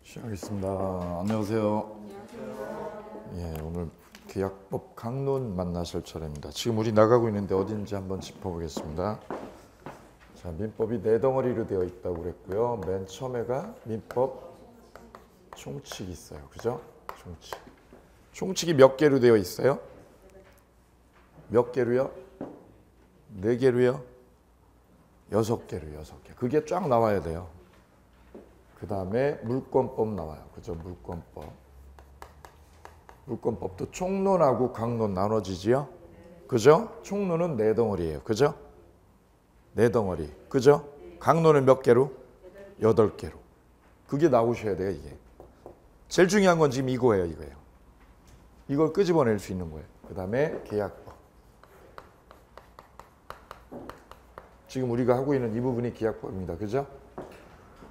시작하겠습니다. 안녕하세요. 예, 오늘 계약법 강론 만나실 차례입니다. 지금 우리 나가고 있는데 어딘지 한번 짚어보겠습니다. 자, 민법이 네 덩어리로 되어 있다고 그랬고요. 맨 처음에가 민법 총칙이 있어요. 그죠? 총칙. 총칙이 몇 개로 되어 있어요? 몇 개로요? 네 개로요? 6개로 6개. 그게 쫙 나와야 돼요. 그 다음에 물권법 나와요. 그죠? 물권법. 물권법도 총론하고 강론 나눠지지요? 그죠? 총론은 네 덩어리예요. 그죠? 네 덩어리. 그죠? 강론은 몇 개로? 8개로. 그게 나오셔야 돼요, 이게. 제일 중요한 건 지금 이거예요, 이거예요. 이걸 끄집어낼 수 있는 거예요. 그 다음에 계약법. 지금 우리가 하고 있는 이 부분이 계약법입니다. 그죠?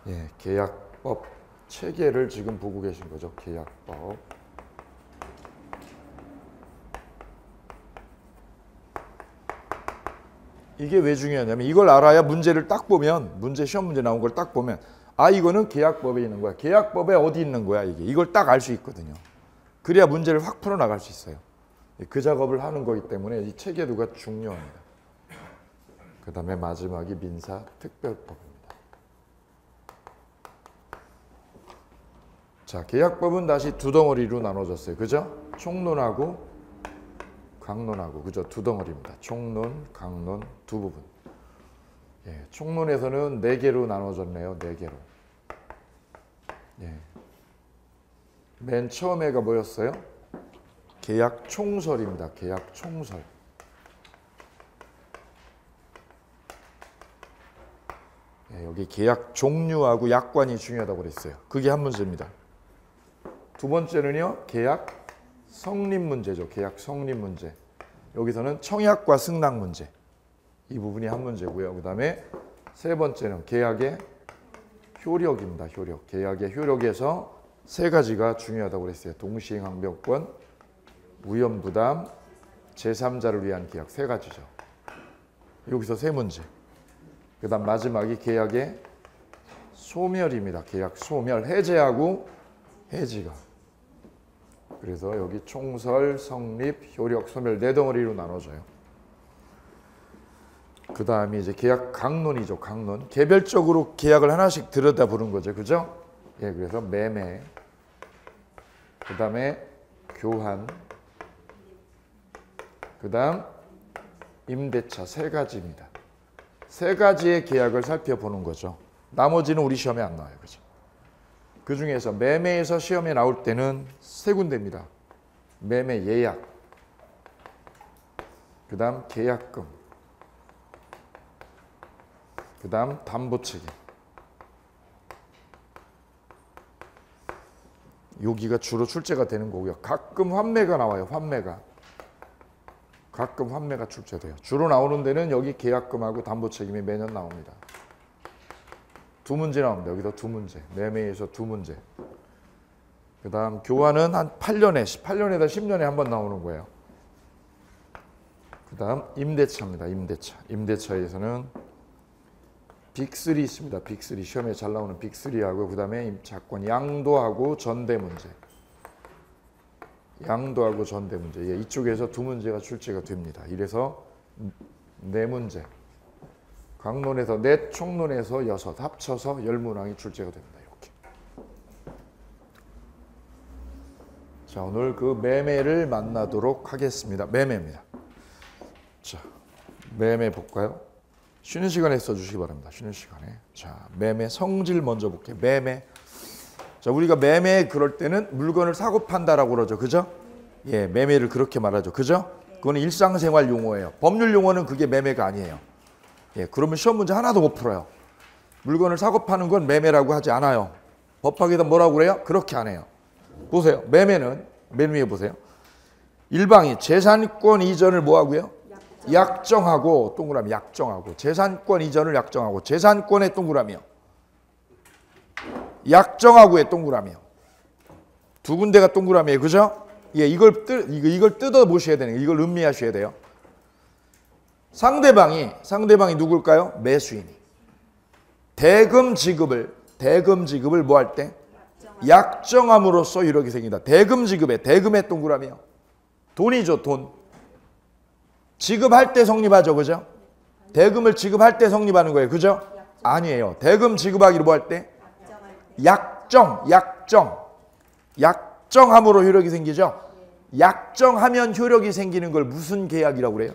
예, 계약법 체계를 지금 보고 계신 거죠. 계약법. 이게 왜 중요하냐면 이걸 알아야 문제를 딱 보면 시험 문제 나온 걸 딱 보면 아 이거는 계약법에 있는 거야. 계약법에 어디 있는 거야 이게. 이걸 딱 알 수 있거든요. 그래야 문제를 확 풀어나갈 수 있어요. 그 작업을 하는 거기 때문에 이 체계도가 중요합니다. 그 다음에 마지막이 민사특별법입니다. 자, 계약법은 다시 두 덩어리로 나눠졌어요. 그죠? 총론하고 강론하고. 그죠? 두 덩어리입니다. 총론, 강론 두 부분. 예, 총론에서는 4개로 나눠졌네요. 4개로. 예. 맨 처음에가 뭐였어요? 계약 총설입니다. 계약 총설. 예, 여기 계약 종류하고 약관이 중요하다고 그랬어요. 그게 한 문제입니다. 두 번째는요, 계약 성립 문제죠. 계약 성립 문제. 여기서는 청약과 승낙 문제. 이 부분이 한 문제고요. 그 다음에 세 번째는 계약의 효력입니다. 효력. 계약의 효력에서 세 가지가 중요하다고 그랬어요. 동시행항변권, 무연부담, 제3자를 위한 계약 세 가지죠. 여기서 세 문제. 그 다음 마지막이 계약의 소멸입니다. 계약 소멸. 해제하고 해지가. 그래서 여기 총설, 성립, 효력, 소멸 네 덩어리로 나눠져요. 그 다음이 이제 계약 강론이죠. 강론. 개별적으로 계약을 하나씩 들여다보는 거죠. 그죠? 예, 그래서 매매, 그 다음에 교환, 그 다음 임대차 세 가지입니다. 세 가지의 계약을 살펴보는 거죠. 나머지는 우리 시험에 안 나와요. 그죠? 그 중에서 매매에서 시험에 나올 때는 세 군데입니다. 매매 예약, 그 다음 계약금, 그 다음 담보책임. 여기가 주로 출제가 되는 거고요. 가끔 환매가 나와요. 환매가. 가끔 환매가 출제돼요. 주로 나오는 데는 여기 계약금하고 담보책임이 매년 나옵니다. 두 문제 나옵니다. 여기서 두 문제. 매매에서 두 문제. 그 다음 교환은 한 8년에다 10년에 한 번 나오는 거예요. 그 다음 임대차입니다. 임대차. 임대차에서는 빅3 있습니다. 빅3. 시험에 잘 나오는 빅3하고 그 다음에 임차권 양도하고 전대 문제. 양도하고 전대 문제. 예, 이쪽에서 두 문제가 출제가 됩니다. 이래서 네 문제. 강론에서 넷, 총론에서 6, 합쳐서 10문항이 출제가 됩니다. 이렇게. 자, 오늘 그 매매를 만나도록 하겠습니다. 매매입니다. 자, 매매 볼까요? 쉬는 시간에 써주시기 바랍니다. 쉬는 시간에. 자, 매매 성질 먼저 볼게요. 매매. 자, 우리가 매매 그럴 때는 물건을 사고 판다라고 그러죠. 그죠? 예, 매매를 그렇게 말하죠. 그죠? 그거는 일상생활 용어예요. 법률 용어는 그게 매매가 아니에요. 예, 그러면 시험 문제 하나도 못 풀어요. 물건을 사고 파는 건 매매라고 하지 않아요. 법학에다 뭐라고 그래요? 그렇게 안 해요. 보세요. 매매는 맨 위에 보세요. 일방이 재산권 이전을 뭐하고요? 약정하고 동그라미 약정하고 재산권 이전을 약정하고 재산권의 동그라미요. 약정하고의 동그라미요. 두 군데가 동그라미예요. 그죠? 예, 이걸 뜯어 보셔야 되는 거예요. 이걸 음미하셔야 돼요. 상대방이 누굴까요? 매수인이. 대금 지급을 뭐 할 때? 약정함으로써 효력이 생긴다. 대금 지급에 대금의 동그라미요. 돈이죠, 돈. 지급할 때 성립하죠, 그죠? 대금을 지급할 때 성립하는 거예요, 그죠? 아니에요. 대금 지급하기로 뭐 할 때? 약정함으로 효력이 생기죠. 약정하면 효력이 생기는 걸 무슨 계약이라고 그래요?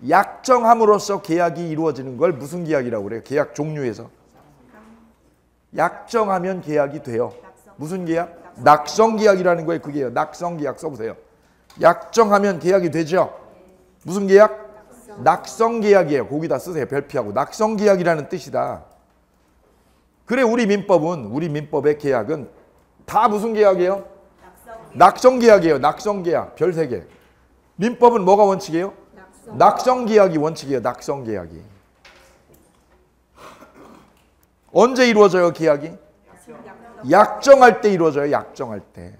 약정함으로써 계약이 이루어지는 걸 무슨 계약이라고 그래요? 계약 종류에서. 약정하면 계약이 돼요. 무슨 계약? 낙성계약이라는 거예요. 그게요. 낙성계약 써보세요. 약정하면 계약이 되죠. 무슨 계약? 낙성계약이에요. 거기다 쓰세요. 별표하고. 낙성계약이라는 뜻이다. 그래 우리 민법의 계약은 다 무슨 계약이에요? 낙성계약이에요. 낙성계약. 별 3개. 민법은 뭐가 원칙이에요? 낙성계약이 원칙이에요. 낙성계약이. 언제 이루어져요, 계약이? 약정할 때 이루어져요. 약정할 때.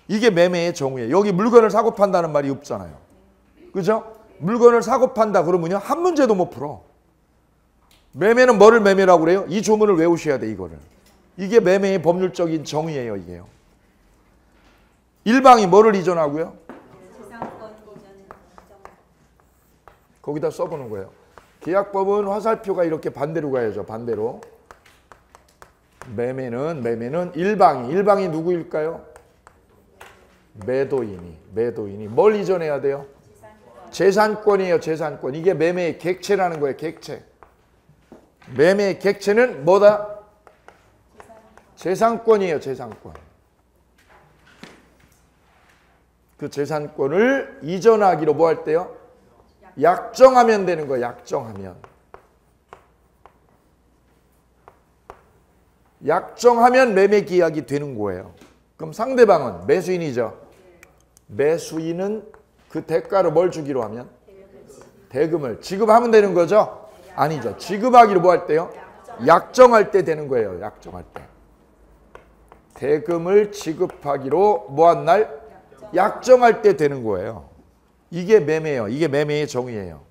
이게 매매의 정의예요. 여기 물건을 사고 판다는 말이 없잖아요. 그죠? 물건을 사고 판다 그러면요, 한 문제도 못 풀어. 매매는 뭐를 매매라고 그래요? 이 조문을 외우셔야 돼, 이거를. 이게 매매의 법률적인 정의예요, 이게요. 일방이 뭐를 이전하고요? 거기다 써보는 거예요. 계약법은 화살표가 이렇게 반대로 가야죠. 반대로. 매매는 일방이 누구일까요? 매도인이 뭘 이전해야 돼요? 재산권이에요. 재산권. 이게 매매의 객체라는 거예요. 객체. 매매의 객체는 뭐다? 재산권이에요. 재산권. 그 재산권을 이전하기로 뭐 할 때요? 약정하면 되는 거예요. 약정하면 매매 계약이 되는 거예요. 그럼 상대방은 매수인이죠. 매수인은 그 대가로 뭘 주기로 하면? 대금을 지급하면 되는 거죠? 아니죠. 지급하기로 뭐 할 때요? 약정할 때 되는 거예요. 약정할 때. 대금을 지급하기로 뭐 한 날? 약정할 때 되는 거예요. 이게 매매예요. 이게 매매의 정의예요.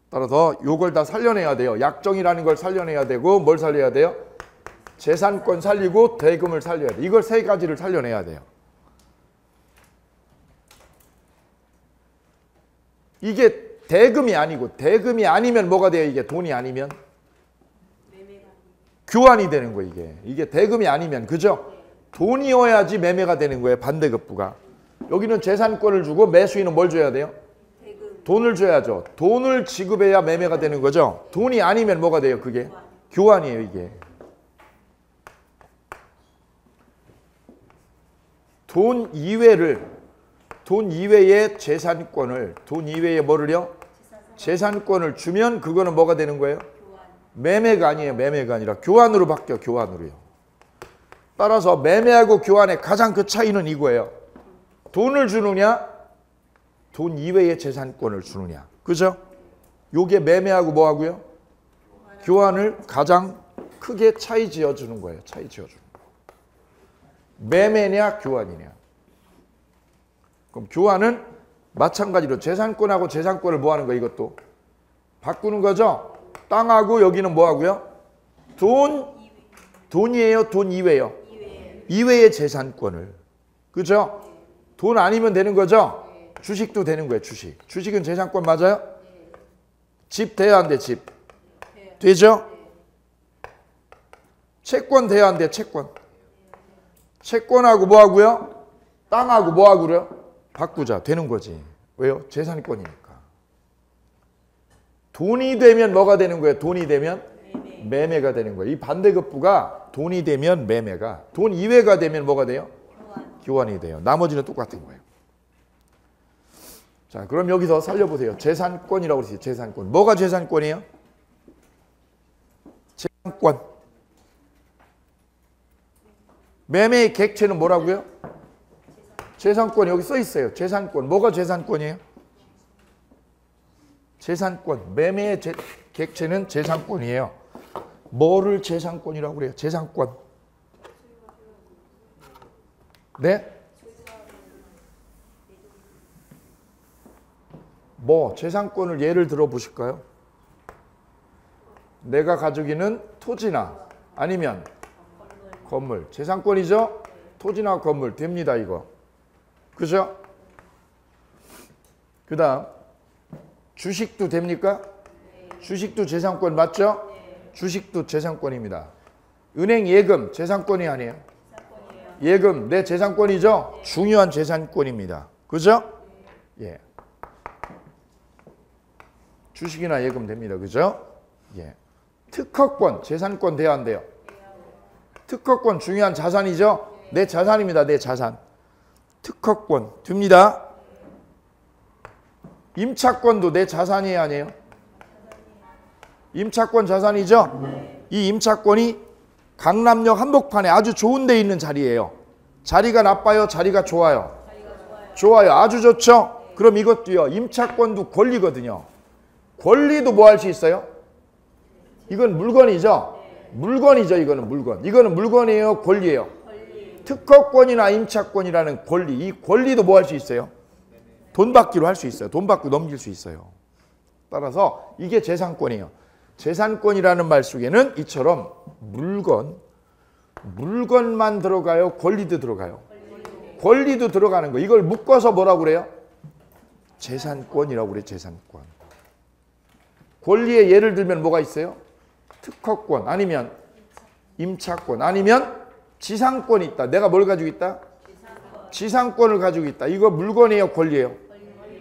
따라서 요걸 다 살려내야 돼요. 약정이라는 걸 살려내야 되고 뭘 살려야 돼요? 재산권 살리고 대금을 살려야 돼요. 이걸 3가지를 살려내야 돼요. 이게 대금이 아니면 뭐가 돼요? 이게 돈이 아니면? 교환이 되는 거예요. 이게 대금이 아니면, 그죠? 돈이어야지 매매가 되는 거예요. 반대급부가. 여기는 재산권을 주고 매수인은 뭘 줘야 돼요? 돈을 줘야죠. 돈을 지급해야 매매가 되는 거죠. 돈이 아니면 뭐가 돼요? 그게 교환이에요. 이게 돈 이외의 재산권을, 돈 이외에 뭐를요? 재산권을 주면 그거는 뭐가 되는 거예요? 매매가 아니에요. 매매가 아니라 교환으로 바뀌어. 교환으로요. 따라서 매매하고 교환의 가장 그 차이는 이거예요. 돈을 주느냐, 돈 이외의 재산권을 주느냐. 그죠? 요게 매매하고 뭐하고요? 교환을 가장 크게 차이 지어주는 거예요. 차이 지어주는 거예요. 매매냐 교환이냐. 그럼 교환은 마찬가지로 재산권하고 재산권을 뭐 하는 거예요? 이것도 바꾸는 거죠. 땅하고 여기는 뭐 하고요? 돈이에요? 돈 이외요? 이외의 재산권을. 그죠? 돈 아니면 되는 거죠? 주식도 되는 거예요. 주식은 재산권 맞아요? 집 돼야 안 돼? 집 되죠? 채권 돼야 안 돼? 채권하고 뭐 하고요? 땅하고 뭐 하고요? 바꾸자. 되는 거지. 왜요? 재산권이니까. 돈이 되면 뭐가 되는 거예요? 돈이 되면 매매가 되는 거예요. 이 반대급부가 돈이 되면 매매가, 돈 이외가 되면 뭐가 돼요? 교환이 돼요. 나머지는 똑같은 거예요. 자, 그럼 여기서 살려보세요. 재산권이라고 그러세요. 재산권. 뭐가 재산권이에요? 재산권. 매매의 객체는 뭐라고요? 재산권. 여기 써 있어요. 재산권. 뭐가 재산권이에요? 재산권. 매매의 객체는 재산권이에요. 뭐를 재산권이라고 그래요? 재산권. 네? 뭐 재산권을 예를 들어 보실까요? 내가 가지고 있는 토지나 아니면 건물. 재산권이죠? 토지나 건물 됩니다, 이거. 그죠? 그 다음 주식도 됩니까? 주식도 재산권 맞죠? 주식도 재산권입니다. 은행 예금 재산권이 아니에요. 예금 내 재산권이죠? 중요한 재산권입니다. 그죠? 예. 주식이나 예금 됩니다. 그죠? 예. 특허권 재산권 돼야 안 돼요? 특허권 중요한 자산이죠? 내 자산입니다. 내 자산. 특허권 됩니다. 임차권도 내 자산이에요, 아니에요? 임차권 자산이죠? 이 임차권이 강남역 한복판에 아주 좋은 데 있는 자리예요. 자리가 나빠요? 자리가 좋아요? 좋아요. 아주 좋죠? 그럼 이것도요. 임차권도 권리거든요. 권리도 뭐 할 수 있어요? 이건 물건이죠? 물건이죠. 이거는 물건. 이거는 물건이에요? 권리예요? 특허권이나 임차권이라는 권리. 이 권리도 뭐 할 수 있어요? 돈 받기로 할 수 있어요. 돈 받고 넘길 수 있어요. 따라서 이게 재산권이에요. 재산권이라는 말 속에는 이처럼 물건만 들어가요? 권리도 들어가요? 권리도 들어가는 거. 이걸 묶어서 뭐라고 그래요? 재산권이라고 그래요. 재산권. 권리의 예를 들면 뭐가 있어요? 특허권 아니면 임차권 아니면 지상권이 있다. 내가 뭘 가지고 있다? 지상권을 가지고 있다. 이거 물건이에요? 권리예요?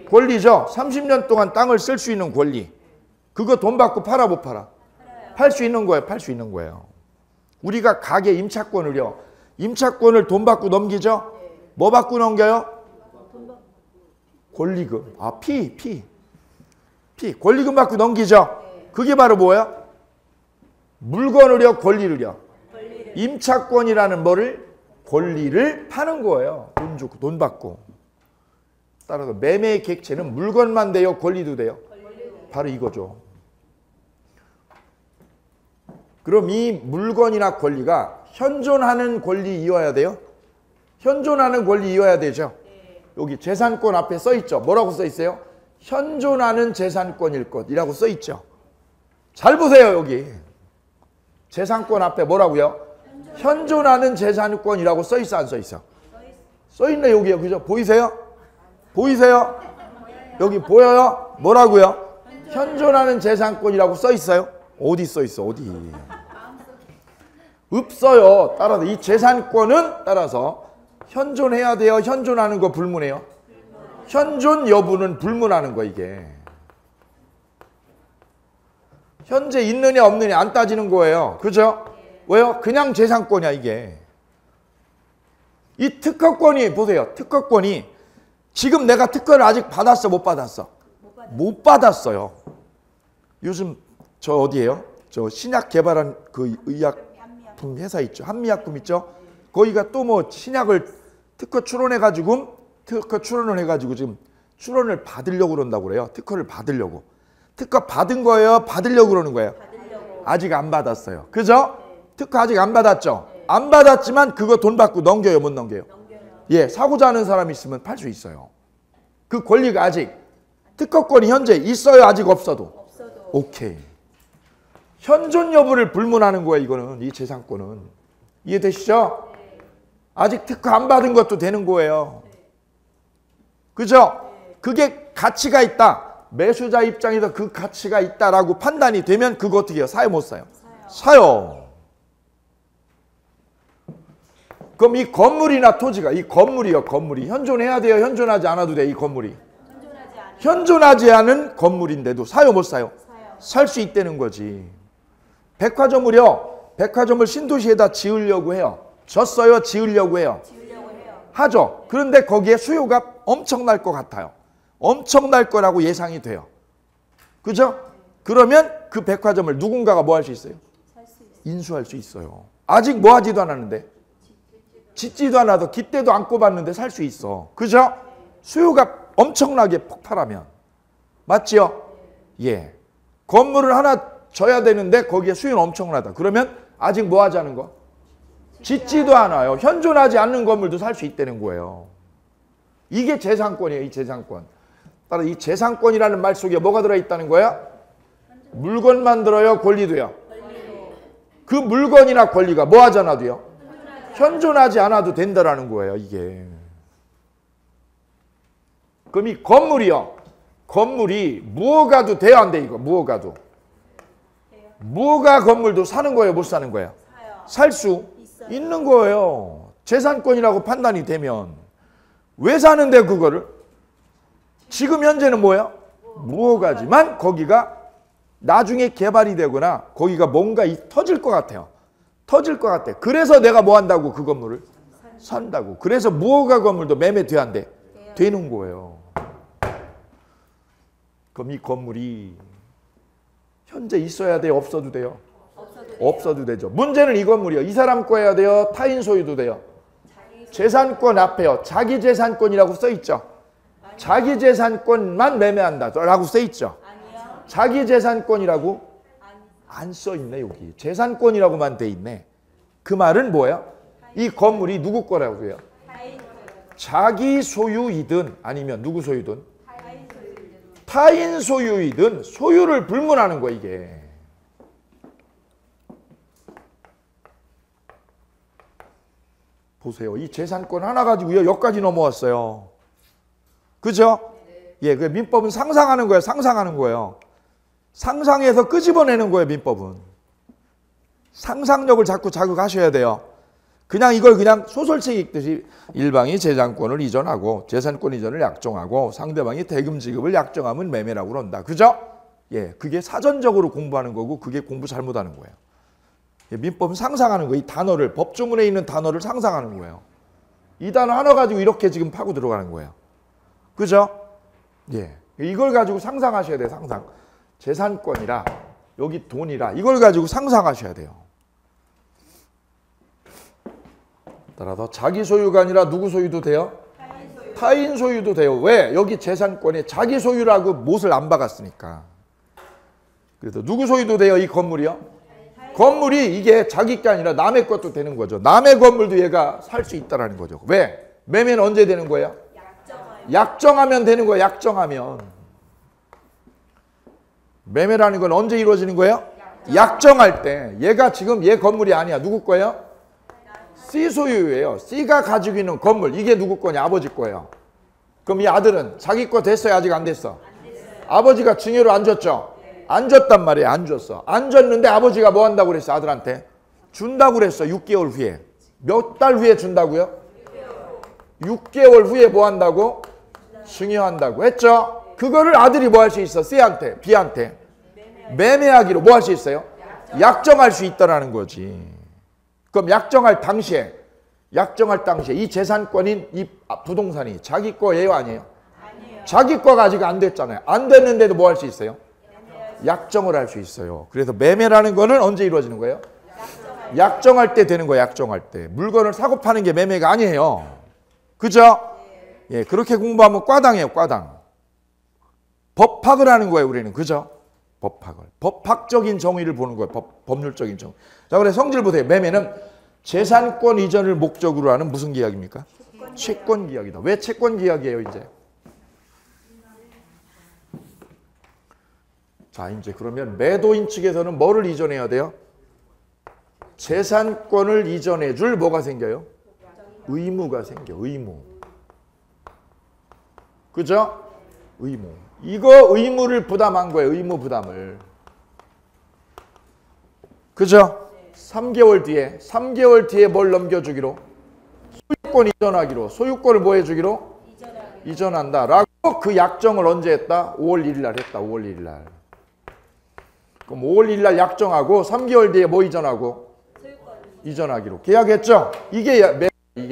권리죠. 30년 동안 땅을 쓸 수 있는 권리. 그거 돈 받고 팔아 못 팔아? 팔 수 있는 거예요. 팔 수 있는 거예요. 우리가 가게 임차권을요. 임차권을 돈 받고 넘기죠? 뭐 받고 넘겨요? 권리금. 아, 피. 권리금 받고 넘기죠? 그게 바로 뭐예요? 물건을요, 권리를요. 임차권이라는 뭐를? 권리를 파는 거예요. 돈 주고, 돈 받고. 따라서 매매의 객체는 물건만 돼요? 권리도 돼요? 바로 이거죠. 그럼 이 물건이나 권리가 현존하는 권리이어야 돼요? 현존하는 권리이어야 되죠? 여기 재산권 앞에 써 있죠? 뭐라고 써 있어요? 현존하는 재산권일 것이라고 써 있죠? 잘 보세요, 여기. 재산권 앞에 뭐라고요? 현존하는 재산권이라고 써 있어, 안 써 있어? 써 있네, 여기요. 그죠? 보이세요? 보이세요? 여기 보여요? 뭐라고요? 현존하는 재산권이라고 써 있어요? 어디 써 있어? 어디? 없어요. 따라서 이 재산권은 따라서 현존해야 돼요? 현존하는 거 불문해요? 현존 여부는 불문하는 거 이게. 현재 있느냐 없느냐 안 따지는 거예요. 그죠? 왜요? 그냥 재산권이야 이게. 이 특허권이 보세요. 특허권이 지금 내가 특허를 아직 받았어 못 받았어? 못 받았어요. 요즘 저 어디에요? 저 신약 개발한 그 의약품 회사 있죠. 한미약품 있죠. 거기가 또 뭐 신약을 특허 출원을 해가지고 지금 출원을 받으려고 그런다고 그래요. 특허를 받으려고. 특허 받은 거예요? 받으려고 그러는 거예요? 아직 안 받았어요. 그죠? 특허 아직 안 받았죠? 안 받았지만 그거 돈 받고 넘겨요? 못 넘겨요? 예, 사고자 하는 사람이 있으면 팔 수 있어요. 그 권리가 아직 특허권이 현재 있어요? 아직 없어도? 오케이. 현존 여부를 불문하는 거예요. 이거는 이 재산권은. 이해되시죠? 아직 특허 안 받은 것도 되는 거예요. 그죠? 그게 가치가 있다. 매수자 입장에서 그 가치가 있다라고 판단이 되면 그거 어떻게 해요? 사요 못 사요? 사요. 그럼 이 건물이나 토지가 이 건물이요. 건물이 현존해야 돼요? 현존하지 않아도 돼? 이 건물이. 현존하지 않은 건물인데도 사요 못 사요? 살 수 있다는 거지. 백화점을요. 백화점을 신도시에다 지으려고 해요. 졌어요? 지으려고 해요? 하죠. 그런데 거기에 수요가 엄청날 것 같아요. 엄청날 거라고 예상이 돼요. 그죠? 그러면 그 백화점을 누군가가 뭐 할 수 있어요? 인수할 수 있어요. 아직 뭐 하지도 않았는데? 짓지도 않아도 깃대도 안 꼽았는데 살 수 있어. 그죠? 수요가 엄청나게 폭발하면. 맞지요? 예. 건물을 하나 져야 되는데 거기에 수요는 엄청나다. 그러면 아직 뭐 하자는 거? 짓지도 않아요. 현존하지 않는 건물도 살 수 있다는 거예요. 이게 재산권이에요. 이 재산권. 따라 이 재산권이라는 말 속에 뭐가 들어있다는 거야? 물건만 들어요? 권리도요? 그 물건이나 권리가 뭐 하지 않아도요? 현존하지 않아도 된다라는 거예요, 이게. 그럼 이 건물이요. 건물이 무허가도 돼야 안 돼, 이거. 무허가도. 무허가 건물도 사는 거예요, 못 사는 거예요? 살 수 있는 거예요. 재산권이라고 판단이 되면. 왜 사는데 그거를? 지금 현재는 뭐예요? 무허가지만 거기가 나중에 개발이 되거나 거기가 뭔가 터질 것 같아요. 터질 것 같아. 그래서 내가 뭐 한다고 그 건물을 산다고. 그래서 무허가 건물도 매매돼야 안 돼? 되는 거예요. 그럼 이 건물이 현재 있어야 돼요? 없어도 돼요? 없어도 되죠. 문제는 이 건물이요. 이 사람 거 해야 돼요? 타인 소유도 돼요? 재산권 앞에요. 자기 재산권이라고 써있죠. 자기 재산권만 매매한다 라고 써있죠. 자기 재산권이라고 안 써있네. 여기 재산권이라고만 돼 있네. 그 말은 뭐예요? 이 건물이 누구 거라고 해요? 자기 소유이든 아니면 누구 소유든 타인 소유이든 소유를 불문하는 거 이게. 보세요. 이 재산권 하나 가지고요. 여기까지 넘어왔어요. 그죠? 예, 그 민법은 상상하는 거예요. 상상하는 거예요. 상상해서 끄집어내는 거예요. 민법은. 상상력을 자꾸 자극하셔야 돼요. 그냥 이걸 그냥 소설책 읽듯이 일방이 재산권을 이전하고 재산권 이전을 약정하고 상대방이 대금 지급을 약정하면 매매라고 그런다. 그죠? 예, 그게 사전적으로 공부하는 거고 그게 공부 잘못하는 거예요. 예, 민법은 상상하는 거예요. 이 단어를 법조문에 있는 단어를 상상하는 거예요. 이 단어 하나 가지고 이렇게 지금 파고 들어가는 거예요. 그죠? 예, 이걸 가지고 상상하셔야 돼요. 상상. 재산권이라 여기 돈이라 이걸 가지고 상상하셔야 돼요. 따라서 자기 소유가 아니라 누구 소유도 돼요? 타인 소유도 돼요. 왜? 여기 재산권에 자기 소유라고 못을 안 박았으니까. 그래서 누구 소유도 돼요? 이 건물이요? 건물이 이게 자기 게 아니라 남의 것도 되는 거죠. 남의 건물도 얘가 살 수 있다는 거죠. 왜? 매매는 언제 되는 거예요? 약정하면 되는 거예요. 약정하면. 매매라는 건 언제 이루어지는 거예요? 약정할 때. 얘가 지금 얘 건물이 아니야. 누구 거예요? C 소유예요. C가 가지고 있는 건물. 이게 누구 거냐? 아버지 거예요. 그럼 이 아들은 자기 거 됐어요? 아직 안 됐어? 아버지가 증여로 안 줬죠? 안 줬단 말이에요. 안 줬어. 안 줬는데 아버지가 뭐 한다고 그랬어? 아들한테? 준다고 그랬어. 6개월 후에. 몇 달 후에 준다고요? 6개월 후에 뭐 한다고? 증여한다고 했죠? 그거를 아들이 뭐 할 수 있어? C한테, B한테. 매매하기로 뭐 할 수 있어요? 약정할 수 있다라는 거지. 그럼 약정할 당시에 이 재산권인 이 부동산이 자기 거예요? 아니에요? 자기 거가 아직 안 됐잖아요. 안 됐는데도 뭐 할 수 있어요? 약정을 할 수 있어요. 그래서 매매라는 거는 언제 이루어지는 거예요? 약정할 때 되는 거예요. 약정할 때. 물건을 사고 파는 게 매매가 아니에요. 그죠? 예, 그렇게 공부하면 과당이에요. 과당. 법학을 하는 거예요. 우리는. 그죠? 법학을. 법학적인 정의를 보는 거예요. 법률적인 정의. 자, 그래 성질 보세요. 매매는 재산권 이전을 목적으로 하는 무슨 계약입니까? 채권 계약이다. 왜 채권 계약이에요, 이제? 자, 이제 그러면 매도인 측에서는 뭐를 이전해야 돼요? 재산권을 이전해 줄 뭐가 생겨요? 의무가 생겨. 의무. 그죠? 의무. 이거 의무를 부담한 거예요. 의무 부담을. 그죠? 3개월 뒤에 뭘 넘겨주기로? 소유권 이전하기로. 소유권을 뭐 해주기로? 이전한다. 라고 그 약정을 언제 했다? 5월 1일 날 했다. 5월 1일 날. 그럼 5월 1일 날 약정하고 3개월 뒤에 뭐 이전하고? 이전하기로. 계약했죠? 이게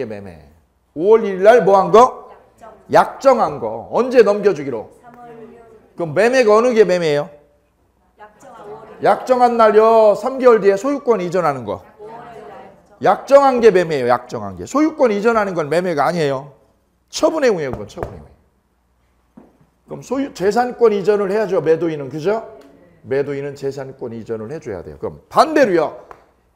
매매. 5월 1일 날 뭐 한 거? 약정한 거. 언제 넘겨주기로? 그럼 매매가 어느 게 매매예요? 약정한 날요. 3개월 뒤에 소유권 이전하는 거. 약정한 게 매매예요. 약정한 게. 소유권 이전하는 건 매매가 아니에요. 처분의 후예요. 그건 처분의 후예. 그럼 재산권 이전을 해야죠. 매도인은. 그죠? 매도인은 재산권 이전을 해줘야 돼요. 그럼 반대로요.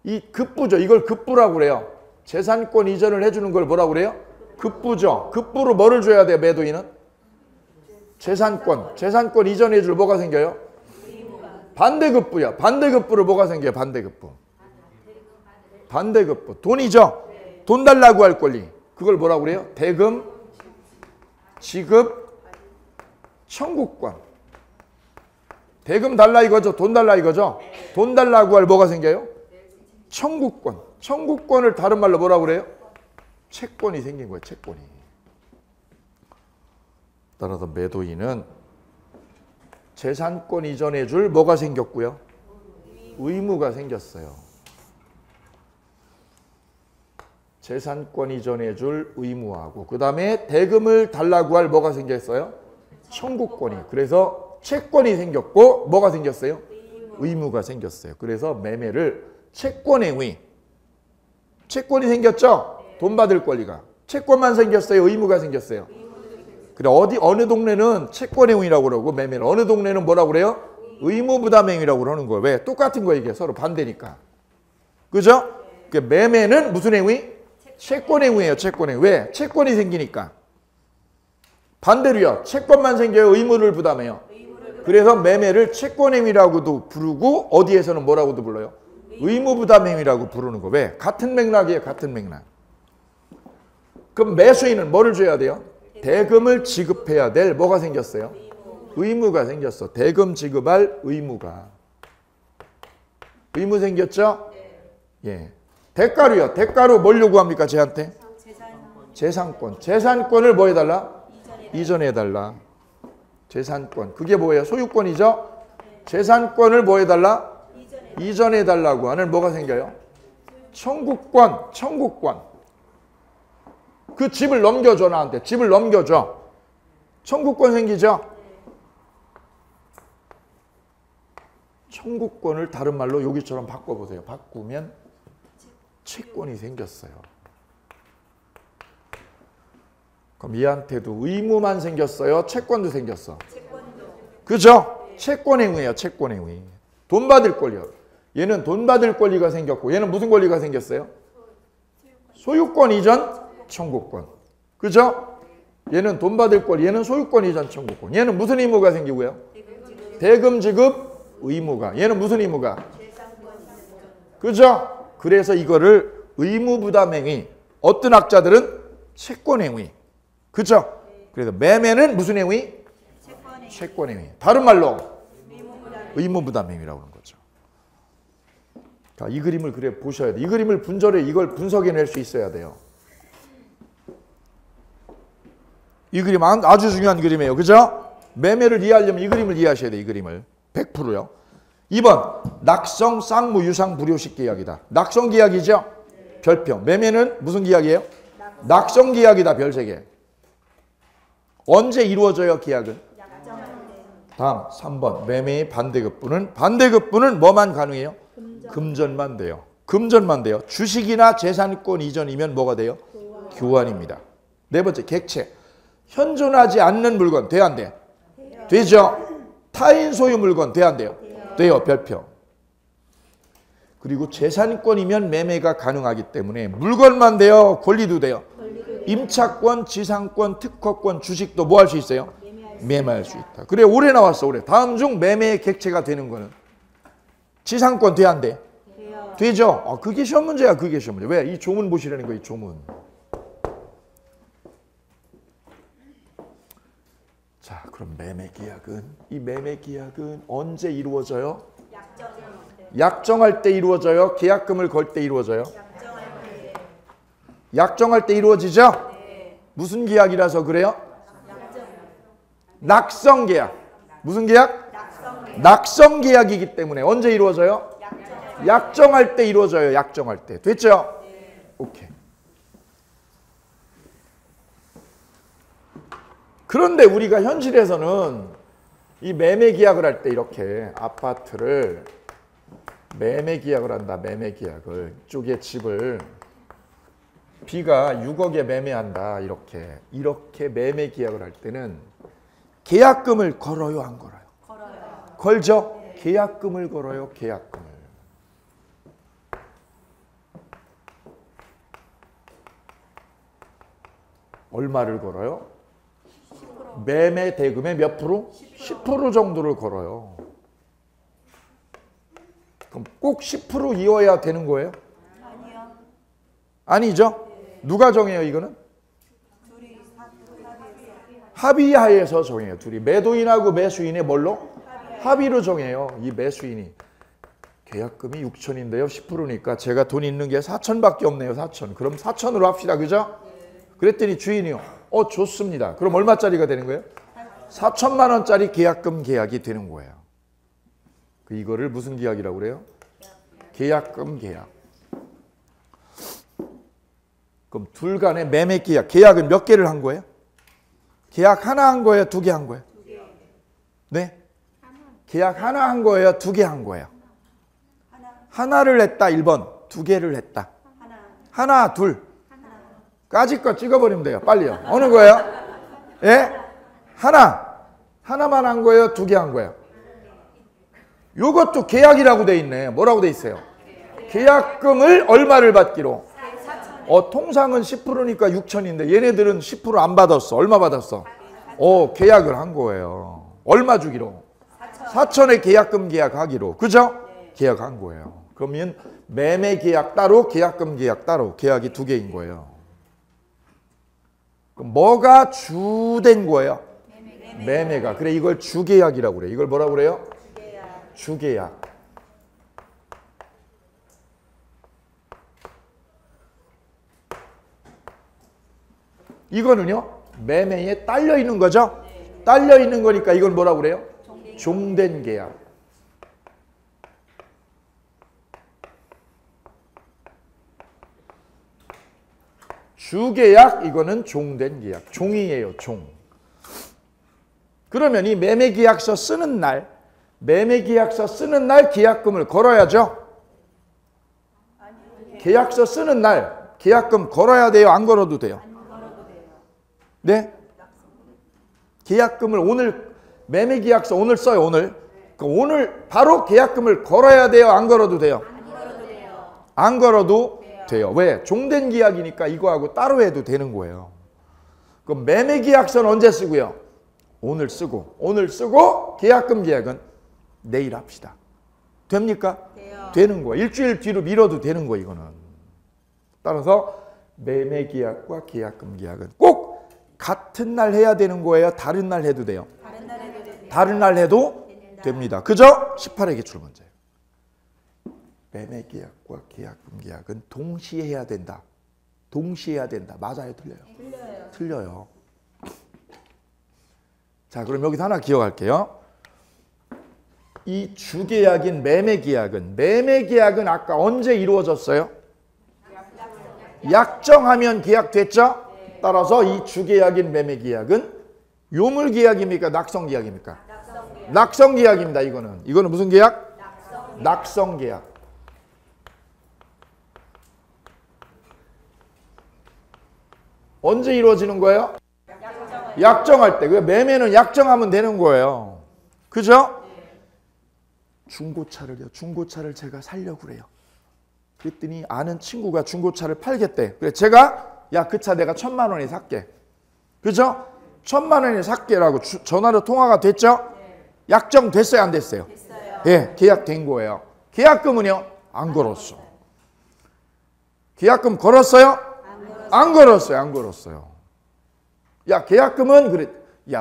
이 급부죠. 이걸 급부라고 그래요. 재산권 이전을 해주는 걸 뭐라고 그래요? 급부죠. 급부로 뭐를 줘야 돼요? 매도인은? 재산권 이전해 줄 뭐가 생겨요? 반대급부야. 반대급부로 뭐가 생겨요? 반대급부. 반대급부. 돈이죠? 돈 달라고 할 권리. 그걸 뭐라고 그래요? 대금, 지급, 청구권. 대금 달라 이거죠? 돈 달라 이거죠? 돈 달라고 할 뭐가 생겨요? 청구권. 청구권을 다른 말로 뭐라고 그래요? 채권이 생긴 거예요. 채권이. 따라서 매도인은 재산권 이전해 줄 뭐가 생겼고요? 의무가 생겼어요. 재산권 이전해 줄 의무하고 그 다음에 대금을 달라고 할 뭐가 생겼어요? 청구권이. 그래서 채권이 생겼고 뭐가 생겼어요? 의무가 생겼어요. 그래서 매매를 채권행위. 채권이 생겼죠? 돈 받을 권리가. 채권만 생겼어요? 의무가 생겼어요? 그래 어느 동네는 채권행위라고 그러고 매매를 어느 동네는 뭐라고 그래요? 의무부담행위라고 그러는 거예요. 왜? 똑같은 거 이게 서로 반대니까. 그죠? 매매는 무슨 행위? 채권행위예요. 채권행위. 왜? 채권이 생기니까. 반대로요. 채권만 생겨요. 의무를 부담해요. 그래서 매매를 채권행위라고도 부르고 어디에서는 뭐라고도 불러요? 의무부담행위라고 부르는 거. 왜? 같은 맥락이에요. 같은 맥락. 그럼 매수인은 뭐를 줘야 돼요? 대금을 지급해야 될 뭐가 생겼어요? 의무가 생겼어. 대금 지급할 의무가. 의무 생겼죠? 예. 대가로요. 대가로 뭘 요구합니까? 쟤한테? 재산권. 재산권을 뭐 해달라? 이전해달라. 재산권. 그게 뭐예요? 소유권이죠? 재산권을 뭐 해달라? 이전해달라고 하는 뭐가 생겨요? 청구권. 청구권. 그 집을 넘겨줘 나한테. 집을 넘겨줘. 청구권 생기죠? 청구권을 다른 말로 여기처럼 바꿔보세요. 바꾸면 채권이 생겼어요. 그럼 얘한테도 의무만 생겼어요? 채권도 생겼어? 그죠? 채권행위예요. 채권행위. 돈 받을 권리요. 얘는 돈 받을 권리가 생겼고 얘는 무슨 권리가 생겼어요? 소유권 이전 청구권. 그죠? 얘는 돈 받을 권리, 얘는 소유권 이전 청구권. 얘는 무슨 의무가 생기고요? 대금 지급 의무가. 얘는 무슨 의무가? 그죠? 그래서 이거를 의무부담행위. 어떤 학자들은 채권행위. 그죠? 그래서 매매는 무슨 행위? 채권행위. 다른 말로 의무부담행위라고 하는 거죠. 자, 이 그림을 그래 보셔야 돼요. 이 그림을 분절해 이걸 분석해낼 수 있어야 돼요. 이 그림 아주 중요한 그림이에요. 그죠? 매매를 이해하려면 이 그림을 이해하셔야 돼요. 이 그림을. 100%요. 2번 낙성, 쌍무, 유상, 불효식 계약이다. 낙성 계약이죠? 별표. 매매는 무슨 계약이에요? 낙성 계약이다. 별 3개. 언제 이루어져요? 계약은? 다음 3번 매매의 반대급부는 뭐만 가능해요? 금전만 돼요. 금전만 돼요. 주식이나 재산권 이전이면 뭐가 돼요? 교환입니다. 4번째 객체. 현존하지 않는 물건 돼야 안 돼? 되죠? 타인 소유 물건 돼야 안 돼요? 돼요. 별표. 그리고 재산권이면 매매가 가능하기 때문에 물건만 돼요? 권리도 돼요? 임차권, 지상권, 특허권, 주식도 뭐 할 수 있어요? 매매할 수 있다. 그래 올해 나왔어. 올해. 다음 중 매매의 객체가 되는 거는 지상권 돼야 안 돼? 되죠? 그게 시험 문제야. 그게 시험 문제. 왜? 이 조문 보시라는 거야. 이 조문. 자, 그럼 이 매매 계약은 언제 이루어져요? 약정할 때 이루어져요? 계약금을 걸 때 이루어져요? 약정할 때 이루어지죠? 무슨 계약이라서 그래요? 낙성 계약. 무슨 계약? 낙성 계약이기 때문에 언제 이루어져요? 약정할 때 이루어져요. 약정할 때. 됐죠? 오케이. 그런데 우리가 현실에서는 이 매매 계약을 할 때 이렇게 아파트를 매매 계약을 한다. 매매 계약을. 이쪽에 집을 B가 6억에 매매한다. 이렇게 매매 계약을 할 때는 계약금을 걸어요, 안 걸어요? 걸죠? 계약금을 걸어요, 계약금을. 얼마를 걸어요? 매매 대금의 몇 프로? 10% 정도를 걸어요. 그럼 꼭 10% 이어야 되는 거예요? 아니요. 아니죠? 누가 정해요 이거는? 둘이 합의하에서 정해요. 둘이 매도인하고 매수인의 뭘로? 합의로 정해요. 이 매수인이 계약금이 6천인데요. 10%니까 제가 돈 있는 게 4천밖에 없네요. 4천. 그럼 4천으로 합시다. 그죠? 그랬더니 주인이요. 좋습니다. 그럼 얼마짜리가 되는 거예요? 4천만 원짜리 계약금 계약이 되는 거예요. 이거를 무슨 계약이라고 그래요? 계약금 계약. 그럼 둘 간의 매매 계약. 계약은 몇 개를 한 거예요? 계약 하나 한 거예요? 두 개 한 거예요? 네? 계약 하나 한 거예요? 두 개 한 거예요? 하나를 했다 1번. 두 개를 했다. 하나, 둘. 까짓 거 찍어버리면 돼요. 빨리요. 어느 거예요? 예? 하나만 한 거예요? 두 개 한 거예요? 요것도 계약이라고 돼 있네. 뭐라고 돼 있어요? 계약금을 얼마를 받기로? 통상은 10%니까 6천인데 얘네들은 10% 안 받았어. 얼마 받았어? 계약을 한 거예요. 얼마 주기로? 4천에 계약금 계약하기로. 그죠? 계약한 거예요. 그러면 매매 계약 따로 계약금 계약 따로 계약이 두 개인 거예요. 그럼 뭐가 주된 거예요? 매매가. 그래 이걸 주계약이라고 그래. 이걸 뭐라고 그래요? 주계약. 이거는요 매매에 딸려 있는 거죠. 딸려 있는 거니까 이건 뭐라고 그래요? 종된 계약. 주계약 이거는 종된 계약. 종이에요. 종. 그러면 이 매매계약서 쓰는 날 계약금을 걸어야죠. 계약서 쓰는 날 계약금 걸어야 돼요? 안 걸어도 돼요? 네? 계약금을 오늘 매매계약서 오늘 써요. 오늘 바로 계약금을 걸어야 돼요? 안 걸어도 돼요? 안 걸어도 돼요. 왜? 종된 계약이니까 이거하고 따로 해도 되는 거예요. 그럼 매매계약서는 언제 쓰고요? 오늘 쓰고 계약금 계약은 내일 합시다. 됩니까? 되는 거예요. 일주일 뒤로 미뤄도 되는 거예요. 이거는. 따라서 매매계약과 계약금 계약은 꼭 같은 날 해야 되는 거예요? 다른 날 해도 돼요? 다른 날 해도 됩니다. 그죠? 18회 기출 문제예요. 매매계약과 계약금 계약은 동시에 해야 된다. 동시에 해야 된다. 맞아요? 틀려요? 틀려요. 자, 그럼 여기서 하나 기억할게요. 이 주계약인 매매계약은 아까 언제 이루어졌어요? 약정하면 계약됐죠? 따라서 이 주계약인 매매계약은 요물계약입니까? 낙성계약입니까? 낙성계약입니다. 이거는 무슨 계약? 낙성계약. 언제 이루어지는 거예요? 약정할 때. 매매는 약정하면 되는 거예요. 그죠? 중고차를 제가 살려고 그래요. 그랬더니 아는 친구가 중고차를 팔겠대. 그래 제가 그 차 내가 1,000만 원에 살게. 그죠? 1,000만 원에 살게라고 전화로 통화가 됐죠? 약정 됐어요? 안 됐어요? 예, 계약된 거예요. 계약금은요? 안 걸었어. 계약금 걸었어요? 안 걸었어요. 계약금은 그래.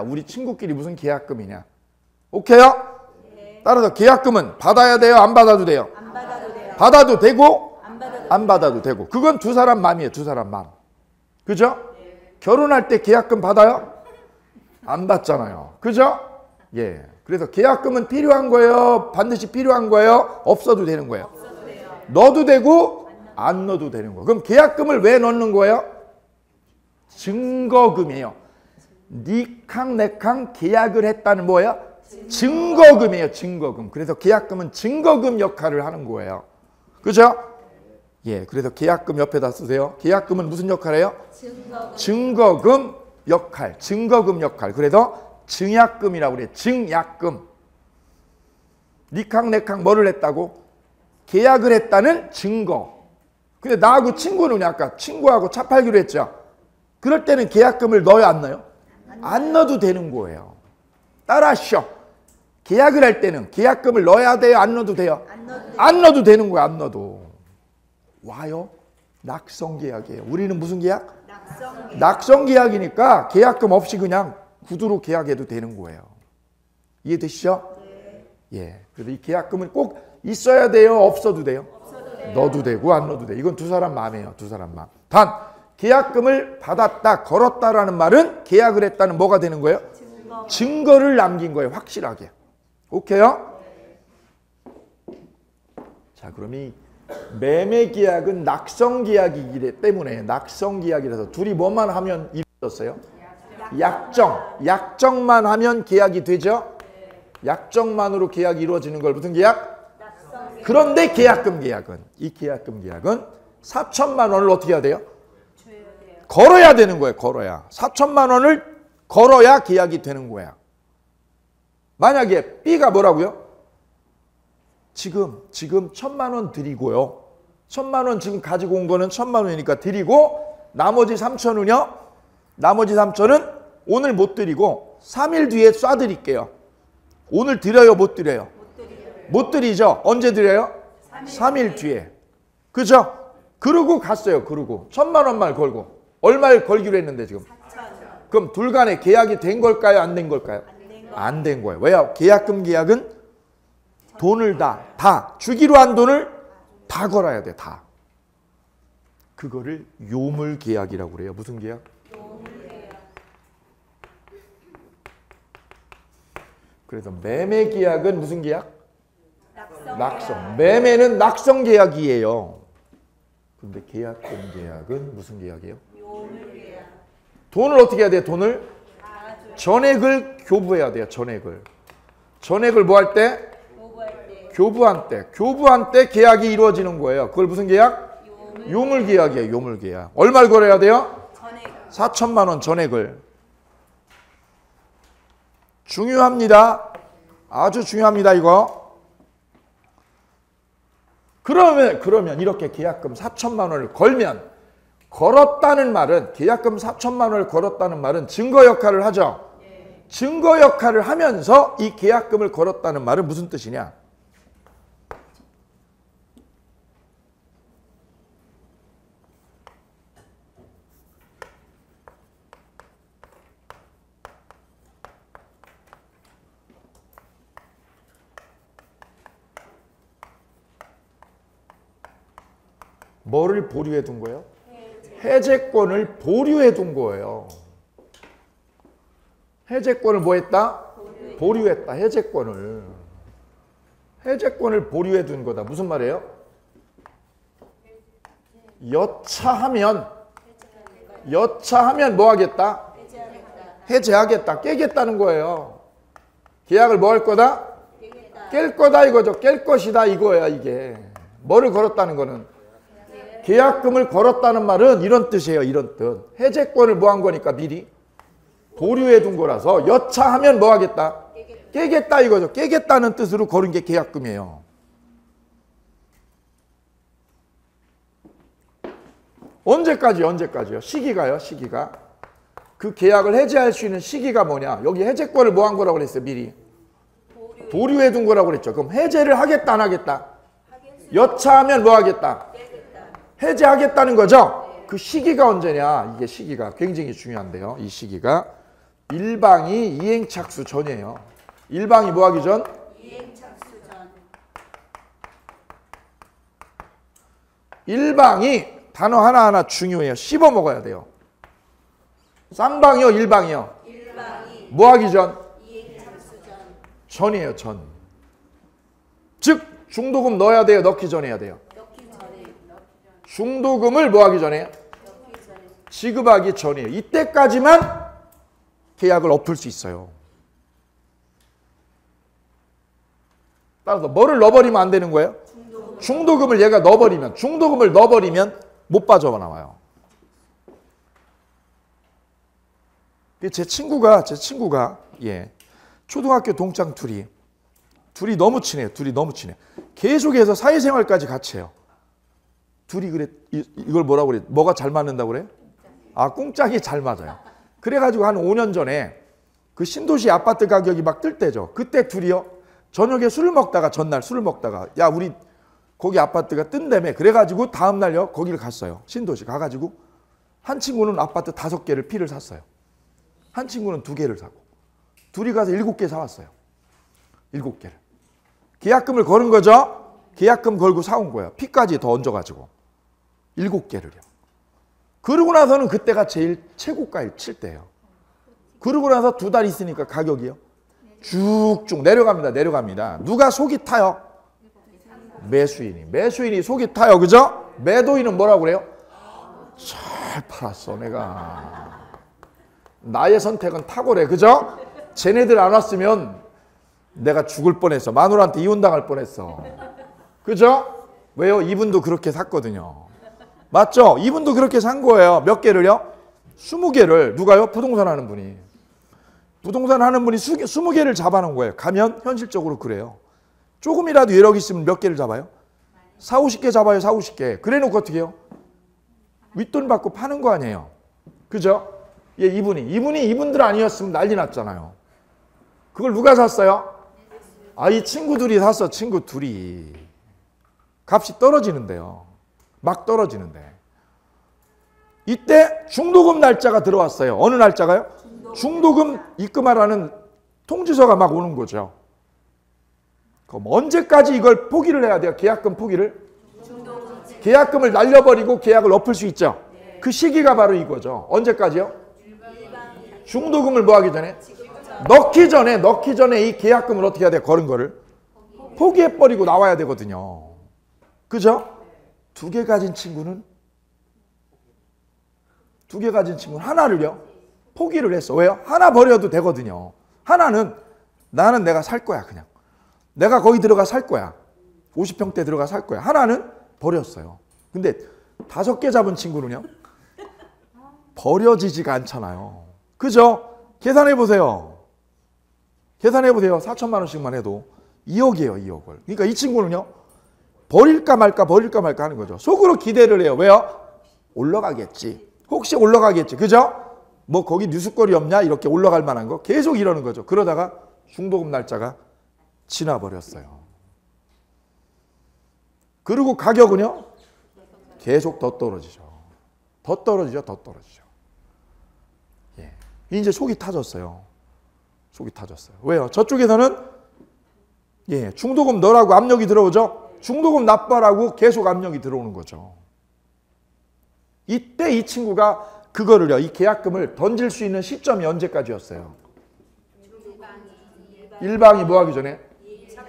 우리 친구끼리 무슨 계약금이냐? 오케이요? 따라서 계약금은 받아야 돼요? 안 받아도 돼요? 받아도 되고 안 받아도 되고. 그건 두 사람 마음이에요. 두 사람 마음. 그죠? 결혼할 때 계약금 받아요? 안 받잖아요. 그죠? 예. 그래서 계약금은 필요한 거예요? 반드시 필요한 거예요? 없어도 되는 거예요? 넣어도 되고 안 넣어도 되는 거예요. 그럼 계약금을 왜 넣는 거예요? 증거금이에요. 니캉 내캉 계약을 했다는 뭐예요? 증거금이에요. 증거금. 그래서 계약금은 증거금 역할을 하는 거예요. 그죠? 예, 그래서 계약금 옆에다 쓰세요. 계약금은 무슨 역할이에요? 증거금 역할. 증거금 역할. 그래서 증약금이라고 그래요. 증약금. 니캉 내캉 뭐를 했다고? 계약을 했다는 증거. 근데 나하고 친구는 아까 친구하고 차 팔기로 했죠. 그럴 때는 계약금을 넣어요? 안 넣어요? 안 넣어도 되는 거예요. 따라하시오. 계약을 할 때는 계약금을 넣어야 돼요? 안 넣어도 돼요? 안 넣어도 되는 거야. 안 넣어도. 와요? 낙성 계약이에요. 우리는 무슨 계약? 낙성 계약이니까 계약금 없이 그냥 구두로 계약해도 되는 거예요. 이해되시죠? 네. 예. 그래서 이 계약금은 꼭 있어야 돼요? 없어도 돼요? 넣어도 되고 안 넣어도 돼. 이건 두 사람 마음이에요. 두 사람 마음. 단 계약금을 받았다, 걸었다라는 말은 계약을 했다는 뭐가 되는 거예요? 증거를 남긴 거예요. 확실하게. 오케이요? 자, 그럼 이 매매 계약은 낙성 계약이기 때문에 낙성 계약이라서 둘이 뭐만 하면 이루어졌어요? 약정만 하면 계약이 되죠? 약정만으로 계약이 이루어지는 걸 무슨 계약? 그런데 계약금 계약은 이 계약금 계약은 4천만 원을 어떻게 해야 돼요? 걸어야 되는 거예요. 걸어야 4천만 원을 걸어야 계약이 되는 거야. 만약에 B가 뭐라고요? 지금 1,000만 원 드리고요. 1,000만 원 지금 가지고 온 거는 1,000만 원이니까 드리고 나머지 3천은요. 나머지 3천은 오늘 못 드리고 3일 뒤에 쏴드릴게요. 오늘 드려요? 못 드려요? 못 드리죠. 언제 드려요? 3일 뒤에. 그죠? 그러고 갔어요. 그러고 1,000만 원만 걸고. 얼마를 걸기로 했는데 지금? 4천. 그럼 둘 간에 계약이 된 걸까요? 안 된 걸까요? 안 된 거예요. 왜요? 계약금 계약은 돈을 다 주기로 한 돈을 다 걸어야 돼. 다. 그거를 요물 계약이라고 그래요. 무슨 계약? 그래서 매매 계약은 무슨 계약? 낙성. 매매는 낙성 계약이에요. 근데 계약금 계약은 무슨 계약이에요? 돈을 어떻게 해야 돼요? 돈을? 전액을 교부해야 돼요. 전액을 뭐 할 때? 교부한 때. 교부한 때 계약이 이루어지는 거예요. 그걸 무슨 계약? 요물 계약이에요. 요물 계약. 얼마를 걸어야 돼요? 4천만 원 전액을. 중요합니다. 아주 중요합니다. 이거. 그러면 이렇게 계약금 4천만 원을 걸었다는 말은 계약금 4천만 원을 걸었다는 말은 증거 역할을 하죠. 증거 역할을 하면서 이 계약금을 걸었다는 말은 무슨 뜻이냐? 뭐를 보류해 둔 거예요? 해제권을 보류해 둔 거예요. 해제권을 뭐 했다? 보류했다. 해제권을 보류해 둔 거다. 무슨 말이에요? 여차하면 뭐 하겠다? 해제하겠다. 깨겠다는 거예요. 계약을 뭐 할 거다? 깰 거다 이거죠. 깰 것이다 이거야 이게. 뭐를 걸었다는 거는? 계약금을 걸었다는 말은 이런 뜻이에요. 이런 뜻. 해제권을 뭐 한 거니까 미리 보류해 둔 거라서 여차하면 뭐 하겠다? 깨겠다 이거죠. 깨겠다는 뜻으로 걸은 게 계약금이에요. 언제까지요? 시기가요. 그 계약을 해제할 수 있는 시기가 뭐냐? 여기 해제권을 뭐 한 거라고 그랬어요? 미리 보류해 둔 거라고 그랬죠. 그럼 해제를 하겠다 안 하겠다? 여차하면 뭐 하겠다? 해제하겠다는 거죠. 그 시기가 언제냐? 이게 시기가 굉장히 중요한데요. 이 시기가 일방이 이행착수 전이에요. 일방이 뭐 하기 전? 이행착수 전. 일방이 단어 하나하나 중요해요. 씹어 먹어야 돼요. 쌍방이요, 일방이요? 일방이 뭐 하기 전? 이행착수 전. 전이에요, 전. 즉 중도금 넣어야 돼요, 넣기 전에 해야 돼요? 중도금을 뭐 하기 전에? 지급하기 전이에요. 이때까지만 계약을 엎을 수 있어요. 따라서 뭐를 넣어버리면 안 되는 거예요? 중도금을 얘가 넣어버리면, 중도금을 넣어버리면 못 빠져나와요. 제 친구가 예, 초등학교 동창 둘이 너무 친해요. 계속해서 사회생활까지 같이 해요. 둘이 그래 이걸 뭐라고 그래? 뭐가 잘 맞는다고 그래? 아, 꿍짝이 잘 맞아요. 그래가지고 한 5년 전에 그 신도시 아파트 가격이 막 뜰 때죠. 그때 둘이요. 저녁에 술을 먹다가 전날 술을 먹다가 야 우리 거기 아파트가 뜬다며 그래가지고 다음날요 거기를 갔어요. 신도시 가가지고 한 친구는 아파트 5개를 피를 샀어요. 한 친구는 2개를 사고 둘이 가서 7개 사왔어요. 7개를. 계약금을 걸은 거죠. 계약금 걸고 사온 거예요. 피까지 더 얹어가지고 7개를요. 그러고 나서는 그때가 제일 최고가일 칠 때예요. 그러고 나서 2달 있으니까 가격이요. 쭉쭉 내려갑니다. 누가 속이 타요? 매수인이 속이 타요. 그죠? 매도인은 뭐라고 그래요? 잘 팔았어 내가. 나의 선택은 탁월해. 그죠? 쟤네들 안 왔으면 내가 죽을 뻔했어. 마누라한테 이혼당할 뻔했어. 그죠? 왜요? 이분도 그렇게 샀거든요. 맞죠? 이분도 그렇게 산 거예요. 몇 개를요? 20개를. 누가요? 부동산 하는 분이. 부동산 하는 분이 20개를 잡아놓은 거예요. 가면 현실적으로 그래요. 조금이라도 여력 있으면 몇 개를 잡아요? 4, 50개 잡아요. 4, 50개. 그래 놓고 어떻게 해요? 윗돈 받고 파는 거 아니에요. 그죠? 예, 이분들 아니었으면 난리 났잖아요. 그걸 누가 샀어요? 아, 이 친구들이 샀어. 친구 둘이. 값이 떨어지는데요. 막 떨어지는데. 이때 중도금 날짜가 들어왔어요. 어느 날짜가요? 중도금 입금하라는 통지서가 막 오는 거죠. 그럼 언제까지 이걸 포기를 해야 돼요? 계약금 포기를? 계약금을 날려버리고 계약을 엎을 수 있죠. 그 시기가 바로 이거죠. 언제까지요? 중도금을 뭐 하기 전에? 넣기 전에 이 계약금을 어떻게 해야 돼요? 걸은 거를 포기해버리고 나와야 되거든요. 그죠? 2개 가진 친구는 하나를요 포기를 했어. 왜요? 하나 버려도 되거든요. 하나는 나는 내가 살 거야. 그냥 내가 거기 들어가 살 거야. 50평대 들어가 살 거야. 하나는 버렸어요. 근데 5개 잡은 친구는요 버려지지가 않잖아요. 그죠? 계산해 보세요. 4천만 원씩만 해도 2억이에요. 2억을. 그러니까 이 친구는요 버릴까 말까 하는 거죠. 속으로 기대를 해요. 왜요? 올라가겠지. 혹시 올라가겠지. 그죠? 뭐 거기 뉴스거리 없냐? 이렇게 올라갈 만한 거 계속 이러는 거죠. 그러다가 중도금 날짜가 지나버렸어요. 그리고 가격은요 계속 더 떨어지죠. 예. 이제 속이 타졌어요. 왜요? 저쪽에서는 예, 중도금 넣으라고 압력이 들어오죠. 중도금 납부하라고 계속 압력이 들어오는 거죠. 이때 이 친구가 그거를요, 이 계약금을 던질 수 있는 시점이 언제까지였어요? 일방이 뭐 하기 전에?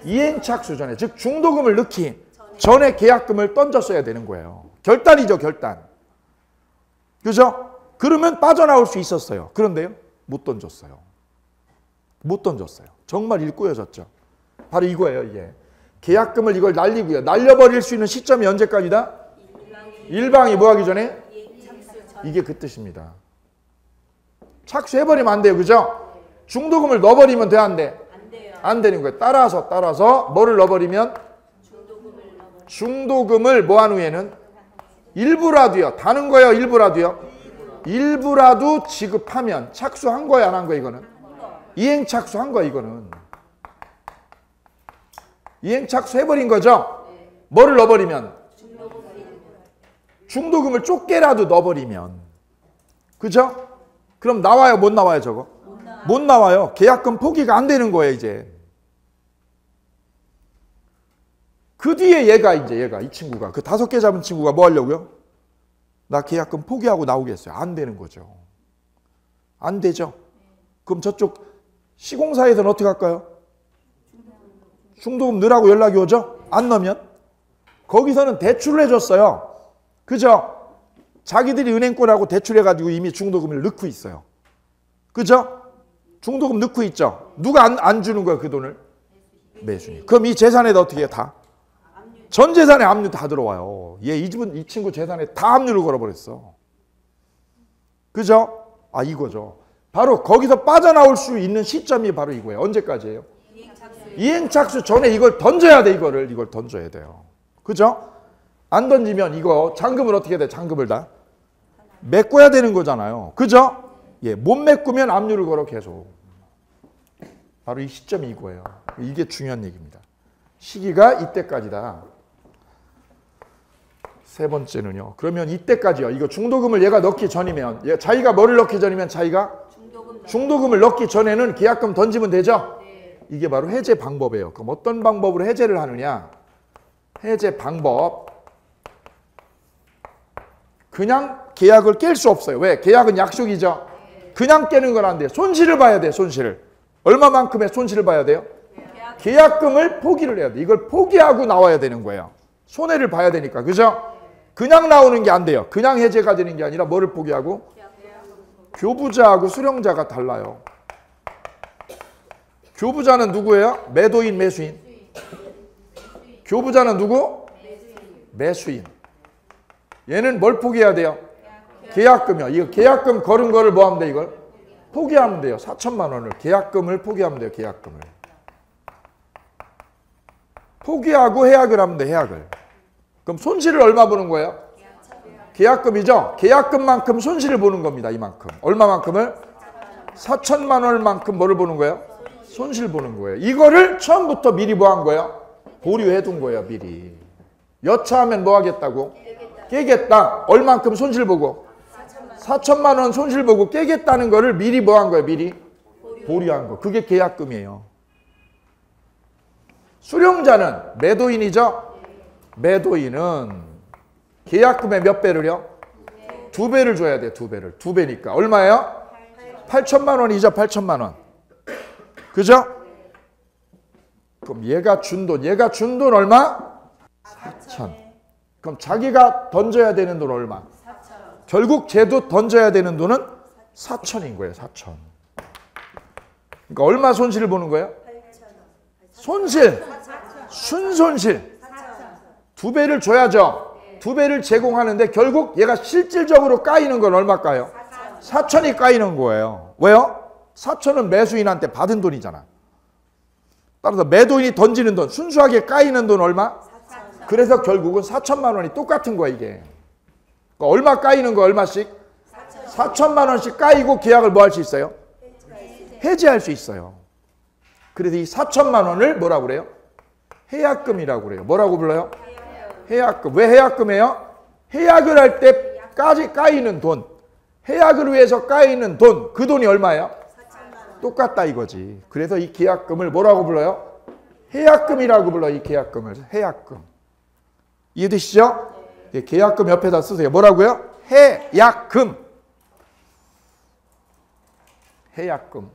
이행착수 전에. 즉 중도금을 넣기 전에 계약금을 던졌어야 되는 거예요. 결단이죠, 결단. 그죠? 그러면 빠져나올 수 있었어요. 그런데요, 못 던졌어요. 정말 일꼬여졌죠. 바로 이거예요, 이게. 계약금을 이걸 날리고요. 날려버릴 수 있는 시점이 언제까지다? 일방이 뭐 하기 전에? 이게 그 뜻입니다. 착수해버리면 안 돼요. 그죠? 중도금을 넣어버리면 돼, 안 돼? 안 되는 거예요. 따라서 뭐를 넣어버리면? 중도금을 뭐 한 후에는? 일부라도요. 다는 거예요, 일부라도요. 일부라도 지급하면 착수한 거야, 안 한 거야, 이거는? 이행착수한 거야, 이거는. 이행착수해버린 거죠? 뭐를 넣어버리면? 중도금을 좁게라도 넣어버리면. 그죠? 그럼 나와요, 못 나와요, 저거? 못 나와요. 계약금 포기가 안 되는 거예요, 이제. 그 뒤에 얘가 이 친구가, 그 5개 잡은 친구가 뭐 하려고요? 나 계약금 포기하고 나오겠어요. 안 되는 거죠. 안 되죠? 그럼 저쪽 시공사에서는 어떻게 할까요? 중도금 넣으라고 연락이 오죠? 안 넣으면? 거기서는 대출을 해줬어요. 그죠? 자기들이 은행권하고 대출해가지고 이미 중도금을 넣고 있어요. 그죠? 중도금 넣고 있죠? 누가 안 주는 거야, 그 돈을? 매수인. 그럼 이 재산에다 어떻게 해? 다? 전 재산에 압류 다 들어와요. 이 친구 재산에 다 압류를 걸어버렸어. 그죠? 아, 이거죠. 바로 거기서 빠져나올 수 있는 시점이 바로 이거예요. 언제까지예요? 이행착수 전에 이걸 던져야 돼, 이걸 던져야 돼요. 그죠? 안 던지면 이거 잔금을 어떻게 해야 돼? 잔금을 다 메꿔야 되는 거잖아요. 그죠? 예, 못 메꾸면 압류를 걸어 계속. 바로 이 시점이 이거예요. 이게 중요한 얘기입니다. 시기가 이때까지다. 세 번째는요. 그러면 이때까지요. 이거 중도금을 얘가 넣기 전이면, 자기가 뭐를 넣기 전이면 자기가 중도금을 넣기 전에는 계약금 던지면 되죠? 이게 바로 해제 방법이에요. 그럼 어떤 방법으로 해제를 하느냐? 해제 방법. 그냥 계약을 깰 수 없어요. 왜? 계약은 약속이죠. 그냥 깨는 건 안 돼요. 손실을 봐야 돼요. 손실을. 얼마만큼의 손실을 봐야 돼요? 계약금을 포기를 해야 돼요. 이걸 포기하고 나와야 되는 거예요. 손해를 봐야 되니까. 그죠? 그냥 나오는 게 안 돼요. 그냥 해제가 되는 게 아니라 뭐를 포기하고? 교부자하고 수령자가 달라요. 교부자는 누구예요? 매도인, 매수인. 교부자는 누구? 매수인. 얘는 뭘 포기해야 돼요? 계약금이요. 이거 계약금 걸은 거를 뭐 하면 돼, 이걸? 포기하면 돼요. 4천만 원을. 계약금을 포기하면 돼요, 계약금을. 포기하고 해약을 하면 돼, 해약을. 그럼 손실을 얼마 보는 거예요? 계약금이죠? 계약금만큼 손실을 보는 겁니다, 이만큼. 얼마만큼을? 4천만 원만큼 뭐를 보는 거예요? 손실 보는 거예요. 이거를 처음부터 미리 뭐 한 거예요? 보류해 둔 거예요, 미리. 여차하면 뭐 하겠다고? 깨겠다. 얼만큼 손실 보고? 4천만 원 손실 보고 깨겠다는 거를 미리 뭐 한 거예요? 미리 보류한 거. 그게 계약금이에요. 수령자는 매도인이죠? 매도인은 계약금의 몇 배를요? 2배를 줘야 돼요. 2배를. 2배니까. 얼마예요? 8천만 원이죠. 8천만 원. 그죠? 그럼 얘가 준 돈 얼마? 4천. 그럼 자기가 던져야 되는 돈 얼마? 4천. 결국 쟤도 던져야 되는 돈은 4천인 거예요. 4천. 그러니까 얼마 손실을 보는 거예요? 8천. 손실. 순손실. 2배를 줘야죠. 2배를 제공하는데 결국 얘가 실질적으로 까이는 건 얼마일까요? 4천이 까이는 거예요. 왜요? 4천은 매수인한테 받은 돈이잖아. 따라서 매도인이 던지는 돈, 순수하게 까이는 돈 얼마? 4천. 그래서 결국은 4천만 원이 똑같은 거야, 이게. 그러니까 얼마 까이는 거 얼마씩? 4천만 원씩 까이고 계약을 뭐 할 수 있어요? 해지할 수 있어요. 그래서 이 4천만 원을 뭐라고 그래요? 해약금이라고 그래요. 뭐라고 불러요? 해약금. 왜 해약금이에요? 해약을 할 때까지 까이는 돈. 해약을 위해서 까이는 돈. 그 돈이 얼마예요? 똑같다 이거지. 그래서 이 계약금을 뭐라고 불러요? 해약금이라고 불러요. 이 계약금을. 해약금. 이해되시죠? 네, 계약금 옆에다 쓰세요. 뭐라고요? 해약금. 해약금.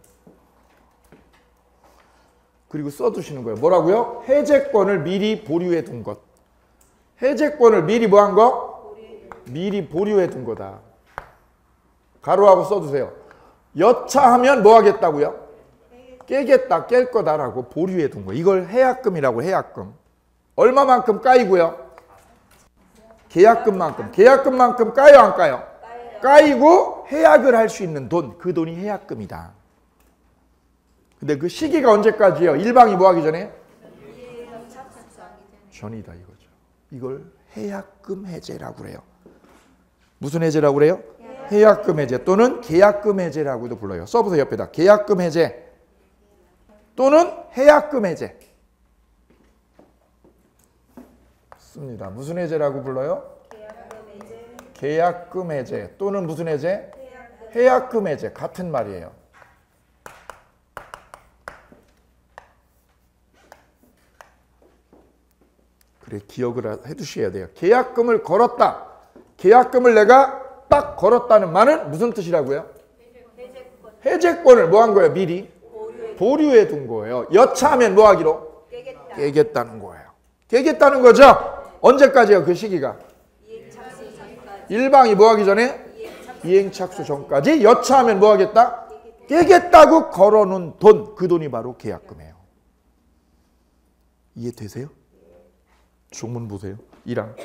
그리고 써두시는 거예요. 뭐라고요? 해제권을 미리 보류해 둔 것. 해제권을 미리 뭐 한 거? 미리 보류해 둔 거다. 가로하고 써두세요. 여차하면 뭐 하겠다고요? 깨겠다, 깰 거다라고 보류해 둔 거예요. 이걸 해약금이라고 해약금. 얼마만큼 까이고요? 계약금만큼. 계약금만큼 까요, 안 까요? 까이고 해약을 할 수 있는 돈. 그 돈이 해약금이다. 근데 그 시기가 언제까지예요? 일방이 뭐 하기 전에? 전이다 이거죠. 이걸 해약금 해제라고 그래요. 무슨 해제라고 그래요? 해약금 해제 또는 계약금 해제라고도 불러요. 써보세요. 옆에다. 계약금 해제 또는 해약금 해제. 씁니다. 무슨 해제라고 불러요? 계약금 해제 또는 무슨 해제? 해약금 해제. 같은 말이에요. 그래, 기억을 해두셔야 돼요. 계약금을 걸었다. 계약금을 내가 딱 걸었다는 말은 무슨 뜻이라고요? 해제권을 뭐 한 거예요? 미리 보류해 둔 거예요. 여차하면 뭐 하기로? 깨겠다는 거예요. 깨겠다는 거죠? 언제까지요? 그 시기가? 일방이 뭐 하기 전에? 이행 착수 전까지. 여차하면 뭐 하겠다? 깨겠다고 걸어놓은 돈. 그 돈이 바로 계약금이에요. 이해되세요? 종문 보세요. 1항.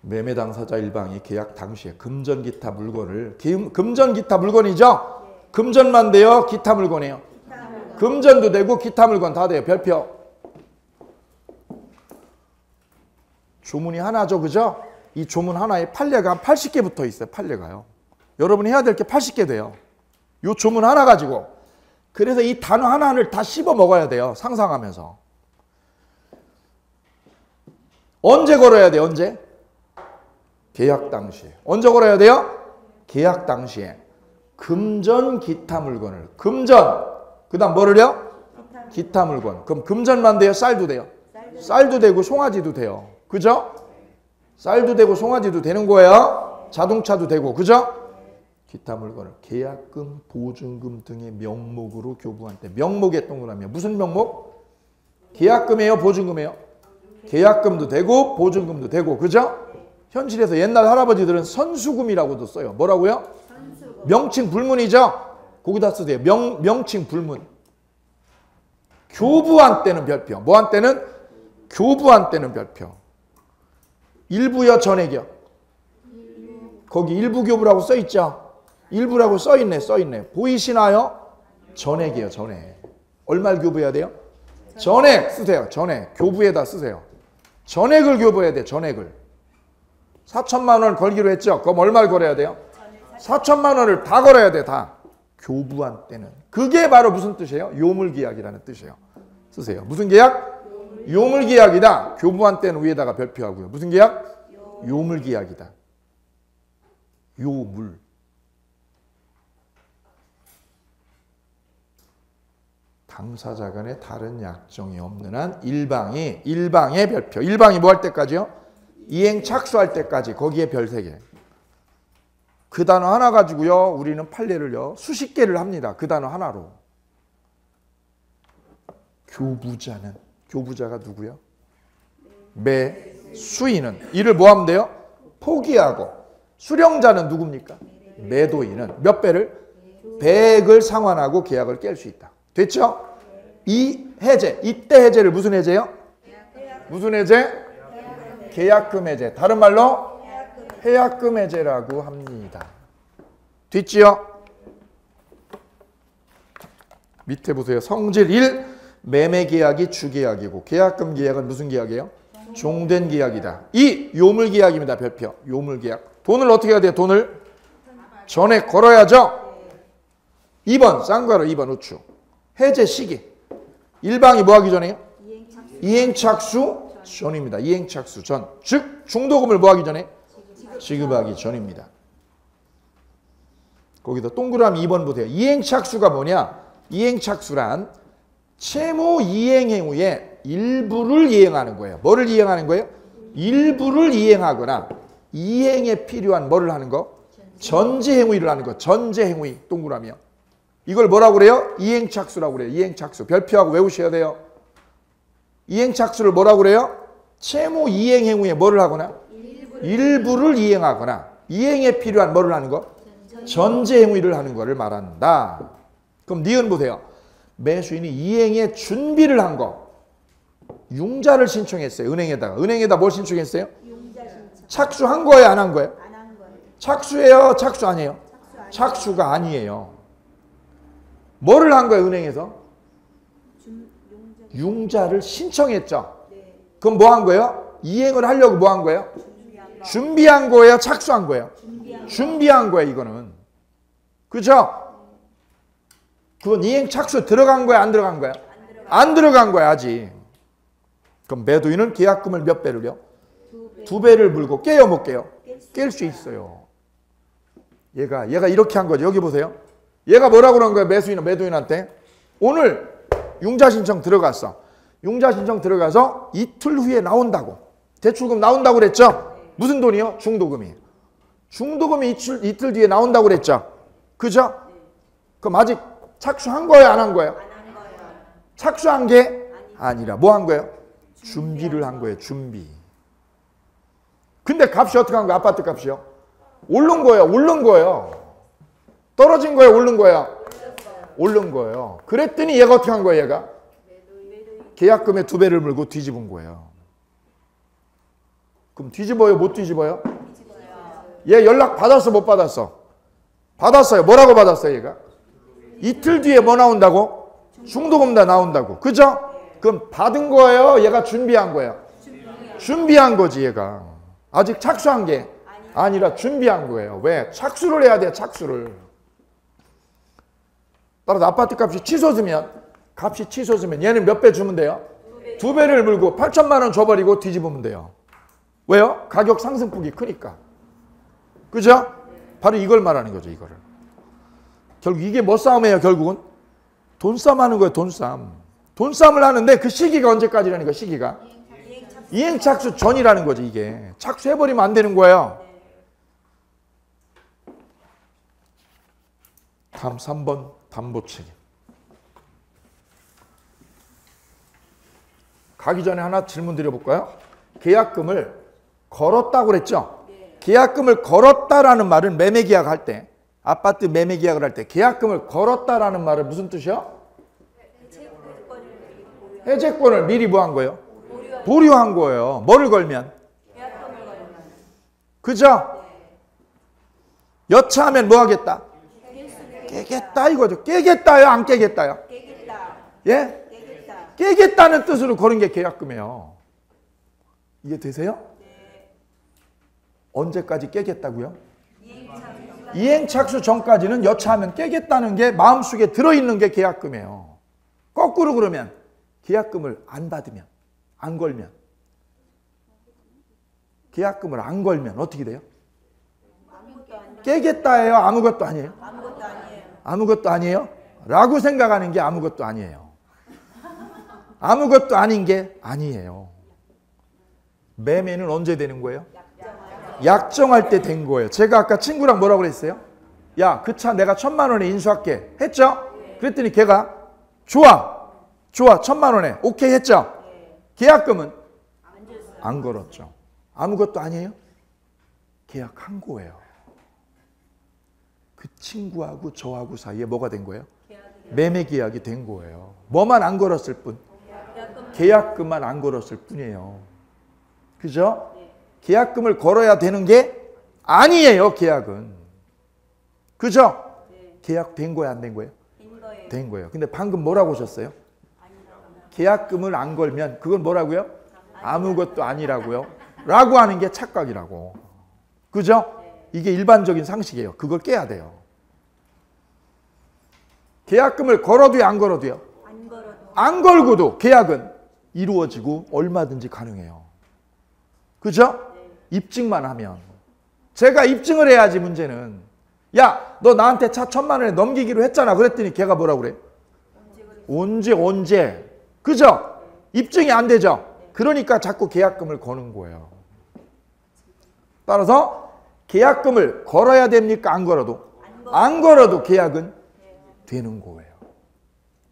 매매 당사자 일방이 계약 당시에 금전 기타 물건을 금전 기타 물건이죠? 금전만 돼요? 기타 물건이에요? 금전도 되고 기타 물건 다 돼요. 별표. 조문이 하나죠. 그죠? 이 조문 하나에 판례가 한 80개 붙어 있어요. 판례가요. 여러분이 해야 될 게 80개 돼요. 이 조문 하나 가지고 그래서 이 단어 하나를 다 씹어 먹어야 돼요. 상상하면서. 언제 걸어야 돼요? 언제? 계약 당시에. 언제 걸어야 돼요? 계약 당시에. 금전 기타 물건을. 금전. 그 다음 뭐를요? 기타 물건. 그럼 금전만 돼요? 쌀도 돼요? 쌀도 되고 송아지도 돼요. 그죠? 쌀도 되고 송아지도 되는 거예요. 자동차도 되고. 그죠? 기타 물건을 계약금, 보증금 등의 명목으로 교부한 때. 명목에 동그라미야. 무슨 명목? 계약금이에요? 보증금이에요? 계약금도 되고 보증금도 되고. 그죠? 현실에서 옛날 할아버지들은 선수금이라고도 써요. 뭐라고요? 명칭 불문이죠? 거기다 쓰세요. 명칭 불문. 교부한 때는 별표. 뭐한 때는? 교부한 때는 별표. 일부요, 전액이요? 거기 일부 교부라고 써있죠? 일부라고 써있네. 보이시나요? 전액이에요, 전액. 얼마를 교부해야 돼요? 전액 쓰세요. 전액. 교부에다 쓰세요. 전액을 교부해야 돼. 전액을. 4천만 원 걸기로 했죠? 그럼 얼마를 걸어야 돼요? 4천만 원을 다 걸어야 돼. 다. 교부한 때는. 그게 바로 무슨 뜻이에요? 요물계약이라는 뜻이에요. 쓰세요. 무슨 계약? 요물계약이다. 교부한 때는 위에다가 별표하고요. 무슨 계약? 요물계약이다. 요물. 당사자 간에 다른 약정이 없는 한 일방의 별표. 일방이 뭐 할 때까지요? 이행 착수할 때까지. 거기에 별 3개. 그 단어 하나 가지고요. 우리는 판례를요. 수십 개를 합니다. 그 단어 하나로. 교부자는. 교부자가 누구요? 매수인은. 이를 뭐 하면 돼요? 포기하고. 수령자는 누굽니까? 매도인은 몇 배를? 100을 상환하고 계약을 깰 수 있다. 됐죠? 이 해제, 이때 해제를 무슨 해제요? 무슨 해제? 계약금 해제. 다른 말로 해약금 해제라고 합니다. 됐지요? 밑에 보세요. 성질 1, 매매계약이 주계약이고 계약금 계약은 무슨 계약이에요? 종된 계약이다. 2, 요물계약입니다. 별표. 요물계약. 돈을 어떻게 해야 돼요? 돈을 전에 걸어야죠. 2번 쌍괄호 2번 우측. 해제 시기. 일방이 뭐 하기 전에요? 이행착수 전입니다. 이행착수 전. 즉 중도금을 뭐 하기 전에? 지급하기 전입니다. 거기다 동그라미 2번 보세요. 이행착수가 뭐냐? 이행착수란 채무 이행 행위의 일부를 이행하는 거예요. 뭐를 이행하는 거예요? 일부를 이행하거나 이행에 필요한 뭐를 하는 거? 전제 행위를 하는 거. 전제 행위 동그라미요. 이걸 뭐라고 그래요? 이행착수라고 그래요. 이행착수. 별표하고 외우셔야 돼요. 이행착수를 뭐라고 그래요? 채무 이행 행위에 뭐를 하거나? 일부를 이행하거나 이행에 필요한 뭐를 하는 거? 전제 행위를 하는 거를 말한다. 그럼 니은 보세요. 매수인이 이행에 준비를 한 거. 융자를 신청했어요. 은행에다가. 은행에다 뭘 신청했어요? 착수한 거예요? 안 한 거예요? 착수예요? 착수 아니에요? 착수가 아니에요. 뭐를 한 거예요? 은행에서? 융자를 신청했죠. 그럼 뭐 한 거예요? 이행을 하려고 뭐 한 거예요? 준비한 거예요? 착수한 거예요? 준비한 거예요. 이거는. 그죠? 그건 이행 착수 들어간 거야? 안 들어간 거야? 안 들어간 거야 아직. 그럼 매도인은 계약금을 몇 배를요? 2배를 물고 깨요 못 깨요? 깰 수 있어요. 얘가 이렇게 한 거죠. 여기 보세요. 얘가 뭐라고 그런 거야? 매도인한테. 오늘 융자 신청 들어갔어. 융자 신청 들어가서 이틀 후에 나온다고. 대출금 나온다고 그랬죠? 무슨 돈이요? 중도금이에요. 중도금이 이틀 뒤에 나온다고 그랬죠? 그죠? 그럼 아직 착수한 거예요? 안 한 거예요? 착수한 게 아니라 뭐 한 거예요? 준비를 한 거예요. 준비. 근데 값이 어떻게 한 거예요? 아파트 값이요? 오른 거예요? 오른 거예요? 떨어진 거예요? 오른 거예요? 오른 거예요. 그랬더니 얘가 어떻게 한 거예요? 얘가? 계약금의 2배를 물고 뒤집은 거예요. 그럼 뒤집어요? 못 뒤집어요? 얘 연락 받았어? 못 받았어? 받았어요. 뭐라고 받았어요? 얘가? 이틀 뒤에 뭐 나온다고? 중도금 다 나온다고. 그죠? 그럼 받은 거예요? 얘가 준비한 거예요? 준비한 거지 얘가. 아직 착수한 게 아니라 준비한 거예요. 왜? 착수를 해야 돼. 착수를. 따라서 아파트 값이 치솟으면 얘는 몇 배 주면 돼요? 2배를 물고 8천만 원 줘버리고 뒤집으면 돼요. 왜요? 가격 상승폭이 크니까. 그죠? 바로 이걸 말하는 거죠. 이거를. 결국 이게 뭐 싸움이에요? 결국은 돈싸움 하는 거예요. 돈싸움. 돈싸움을 하는데 그 시기가 언제까지라는 거예요? 시기가 이행착수 전이라는 거지. 이게 착수해버리면 안 되는 거예요. 다음 3번 담보책임. 가기 전에 하나 질문 드려볼까요? 계약금을 걸었다고 그랬죠? 계약금을 걸었다라는 말은 매매계약 할 때, 아파트 매매계약을 할 때 계약금을 걸었다라는 말은 무슨 뜻이요? 해제권을 미리 뭐 한 거예요? 보류한 거예요. 뭐를 걸면? 그죠? 여차하면 뭐 하겠다? 깨겠다 이거죠. 깨겠다요? 안 깨겠다요? 예? 깨겠다는 뜻으로 거는 게 계약금이에요. 이해되세요? 언제까지 깨겠다고요? 이행착수 전까지는 여차하면 깨겠다는 게 마음속에 들어있는 게 계약금이에요. 거꾸로 그러면 계약금을 안 받으면, 안 걸면, 계약금을 안 걸면 어떻게 돼요? 깨겠다예요? 아무것도 아니에요? 아무것도 아니에요? 라고 생각하는 게 아무것도 아니에요. 아무것도 아닌 게 아니에요. 매매는 언제 되는 거예요? 약정할 때 된 거예요. 제가 아까 친구랑 뭐라고 그랬어요? 야, 그 차 내가 1,000만 원에 인수할게 했죠? 그랬더니 걔가 좋아 1,000만 원에 오케이 했죠? 계약금은 안 걸었죠. 아무것도 아니에요? 계약한 거예요. 그 친구하고 저하고 사이에 뭐가 된 거예요? 매매 계약이 된 거예요. 뭐만 안 걸었을 뿐, 계약금만 안 걸었을 뿐이에요. 그죠? 계약금을 걸어야 되는 게 아니에요. 계약은. 그죠? 계약 된 거야, 안 된 거예요? 된 거예요. 근데 방금 뭐라고 하셨어요? 계약금을 안 걸면 그건 뭐라고요? 아무것도 아니라고요. 라고 하는 게 착각이라고. 그죠? 이게 일반적인 상식이에요. 그걸 깨야 돼요. 계약금을 걸어도요, 안 걸어도요? 안 걸고도 계약은 이루어지고 얼마든지 가능해요. 그죠? 입증만 하면. 제가 입증을 해야지. 문제는 야, 너 나한테 차 1,000만 원에 넘기기로 했잖아. 그랬더니 걔가 뭐라고 그래? 언제? 그죠? 입증이 안 되죠? 그러니까 자꾸 계약금을 거는 거예요. 따라서 계약금을 걸어야 됩니까? 안 걸어도? 안 걸어도 계약은 되는 거예요.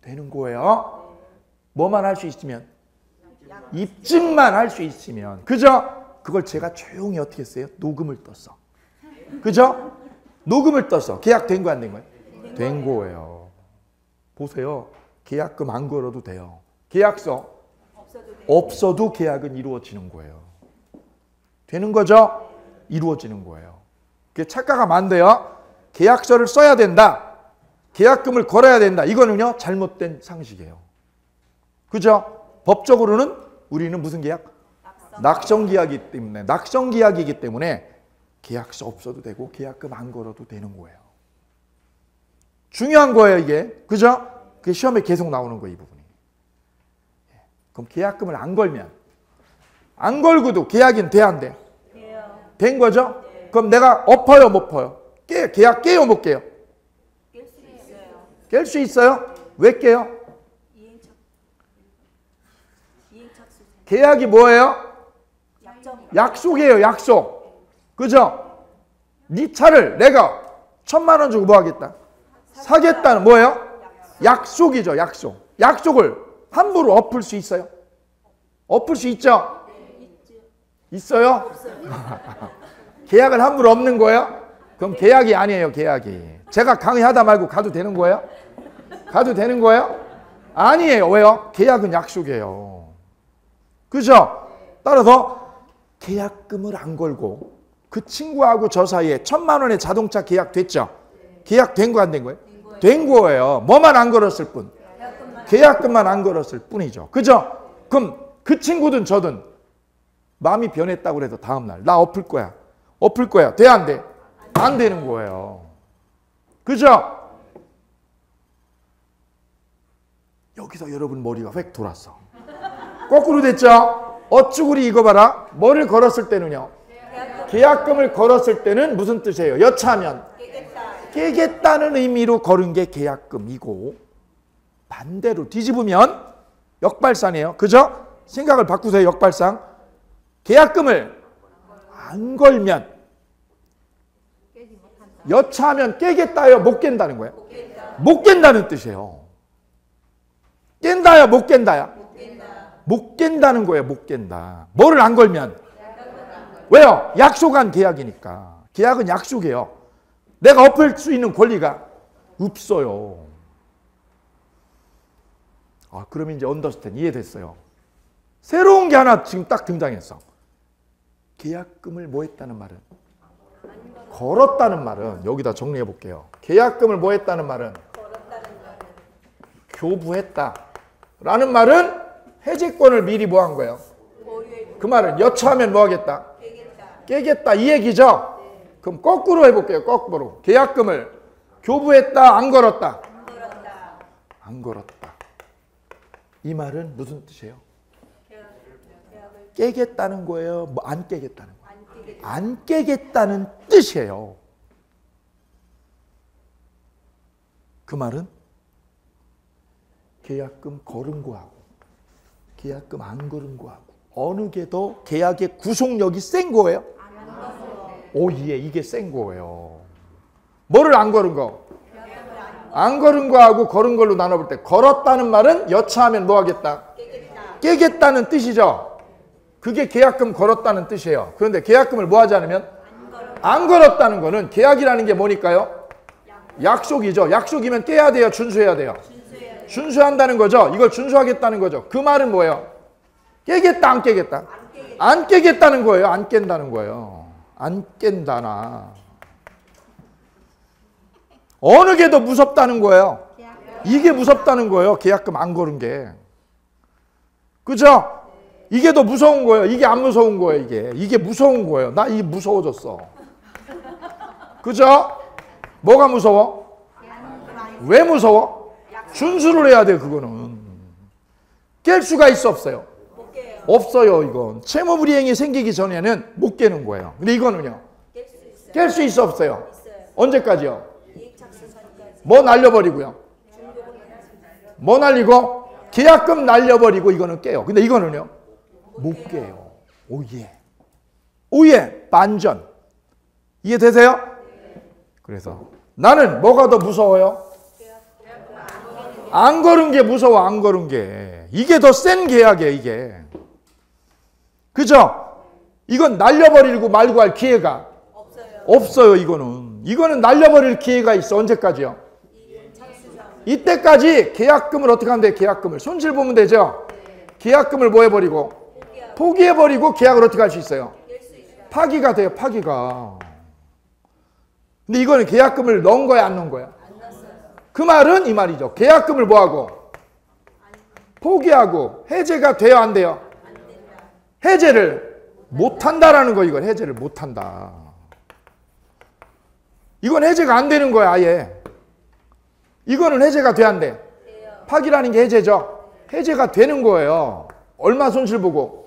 되는 거예요. 뭐만 할 수 있으면? 입증만 할 수 있으면. 그죠? 그걸 제가 조용히 어떻게 했어요? 녹음을 떴어. 그죠? 녹음을 떴어. 계약된 거 안 된 거예요? 된 거예요. 보세요. 계약금 안 걸어도 돼요. 계약서 없어도 계약은 이루어지는 거예요. 되는 거죠? 이루어지는 거예요. 그게 착각하면 안 돼요. 계약서를 써야 된다. 계약금을 걸어야 된다. 이거는요, 잘못된 상식이에요. 그죠? 법적으로는 우리는 무슨 계약? 낙성계약이기 때문에, 낙성계약이기 때문에 계약서 없어도 되고 계약금 안 걸어도 되는 거예요. 중요한 거예요, 이게. 그죠? 그게 시험에 계속 나오는 거예요, 이 부분이. 그럼 계약금을 안 걸면, 안 걸고도 계약은 돼, 안 돼? 된 거죠? 그럼 내가 엎어요, 못 퍼요? 계약 깨요, 못 깨요? 깰 수 있어요. 왜 깨요? 계약이 뭐예요? 약속이에요, 약속. 그죠? 네 차를 내가 1,000만 원 주고 뭐 하겠다? 사겠다는 뭐예요? 약속이죠, 약속. 약속을 함부로 엎을 수 있어요? 엎을 수 있죠? 있어요? 계약을 함부로 엎는 거예요? 그럼 계약이 아니에요, 계약이. 제가 강의하다 말고 가도 되는 거예요? 가도 되는 거예요? 아니에요. 왜요? 계약은 약속이에요. 그죠? 따라서 계약금을 안 걸고 그 친구하고 저 사이에 1,000만 원의 자동차 계약 됐죠? 계약 된 거 안 된 거예요? 된 거예요. 뭐만 안 걸었을 뿐. 계약금만 안 걸었을 뿐이죠. 그죠? 그럼 그 친구든 저든 마음이 변했다고 해도 다음날 나 엎을 거야. 엎을 거야. 돼, 안 돼? 안 되는 거예요. 그죠? 여기서 여러분 머리가 획 돌았어. 거꾸로 됐죠? 어쭈구리 이거 봐라. 뭐를 걸었을 때는요. 계약금을 걸었을 때는 무슨 뜻이에요? 여차하면 깨겠다는 의미로 걸은 게 계약금이고, 반대로 뒤집으면 역발상이에요. 그죠? 생각을 바꾸세요. 역발상. 계약금을 안 걸면, 여차하면 깨겠다요, 못 깬다는 거예요? 못 깬다는 뜻이에요. 깬다야, 못 깬다야? 못 깬다는 거예요. 못 깬다. 뭐를 안 걸면? 왜요? 약속한 계약이니까. 계약은 약속이에요. 내가 엎을 수 있는 권리가 없어요. 그럼 이제 언더스탠, 이해됐어요. 새로운 게 하나 지금 딱 등장했어. 계약금을 뭐 했다는 말은? 걸었다는 말은, 여기다 정리해 볼게요. 계약금을 뭐 했다는 말은? 교부했다 라는 말은 해제권을 미리 뭐 한 거예요? 그 말은 여차하면 뭐 하겠다? 깨겠다 이 얘기죠? 그럼 거꾸로 해볼게요. 거꾸로. 계약금을 교부했다, 안 걸었다? 안 걸었다. 이 말은 무슨 뜻이에요? 깨겠다는 거예요? 뭐 안 깨겠다는 거예요? 안 깨겠다는 뜻이에요. 그 말은 계약금 걸은 거하고 계약금 안 걸은 거하고 어느 게 더 계약의 구속력이 센 거예요? 예, 이게 센 거예요. 뭐를 안 걸은 거? 안 걸은 거하고 걸은 걸로 나눠볼 때, 걸었다는 말은 여차하면 뭐 하겠다? 깨겠다는 뜻이죠. 그게 계약금 걸었다는 뜻이에요. 그런데 계약금을 뭐 하지 않으면? 안 걸었다는 거는, 계약이라는 게 뭐니까요? 약속이죠. 약속이면 깨야 돼요? 준수해야 돼요? 준수한다는 거죠. 이걸 준수하겠다는 거죠. 그 말은 뭐예요? 깨겠다, 안 깨겠다? 안 깨겠다는 거예요. 안 깬다는 거예요. 안 깬다나. 어느 게 더 무섭다는 거예요? 이게 무섭다는 거예요. 계약금 안 걸은 게. 그죠? 이게 더 무서운 거예요. 이게 안 무서운 거예요. 이게 무서운 거예요. 나 이게 무서워졌어. 그죠? 뭐가 무서워? 왜 무서워? 준수를 해야 돼. 그거는 깰 수가 있어, 없어요? 없어요. 이건 채무불이행이 생기기 전에는 못 깨는 거예요. 근데 이거는요, 깰 수 있어, 없어요? 언제까지요? 뭐 날려버리고요. 뭐 날리고? 계약금 날려버리고 이거는 깨요. 근데 이거는요, 못 깨요. 오예. 오예. 반전. 이해되세요? 그래서 나는 뭐가 더 무서워요? 안 걸은 게 무서워. 안 걸은 게. 이게 더 센 계약이에요. 이게. 그죠? 이건 날려버리고 말고 할 기회가 없어요. 이거는 날려버릴 기회가 있어. 언제까지요? 이때까지 계약금을 어떻게 하면 돼? 계약금을 손실 보면 되죠? 계약금을 뭐 해버리고? 포기해버리고 계약을 어떻게 할 수 있어요? 파기가 돼요. 파기가. 근데 이거는 계약금을 넣은 거야, 안 넣은 거야? 그 말은 이 말이죠. 계약금을 뭐하고? 포기하고 해제가 돼요, 안 돼요? 해제를 못한다라는 거. 이건 해제를 못한다. 이건 해제가 안 되는 거야, 아예. 이거는 해제가 돼, 안 돼? 파기라는 게 해제죠. 해제가 되는 거예요. 얼마 손실 보고?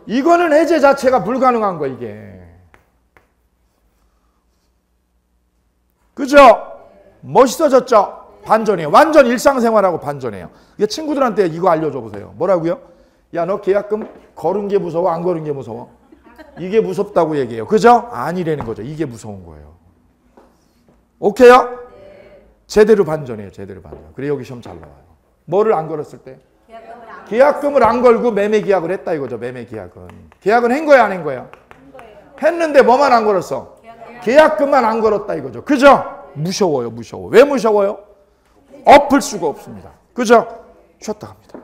이거는 해제 자체가 불가능한 거야, 이게. 그죠? 멋있어졌죠? 반전이에요. 완전 일상생활하고 반전이에요. 이게 친구들한테 이거 알려줘 보세요. 뭐라고요? 야, 너 계약금 걸은 게 무서워? 안 걸은 게 무서워? 이게 무섭다고 얘기해요. 그죠? 아니라는 거죠. 이게 무서운 거예요. 오케이요? 제대로 반전이에요. 제대로 반전. 그래 여기 시험 잘 나와요. 뭐를 안 걸었을 때? 계약금을 안 걸고 매매 계약을 했다 이거죠. 매매 계약은. 계약은 한 거야, 안 한 거야? 했는데 뭐만 안 걸었어? 계약금만 안 걸었다 이거죠. 그죠? 무서워요. 무서워. 왜 무서워요? 엎을 수가 없습니다. 그죠? 쉬었다 갑니다.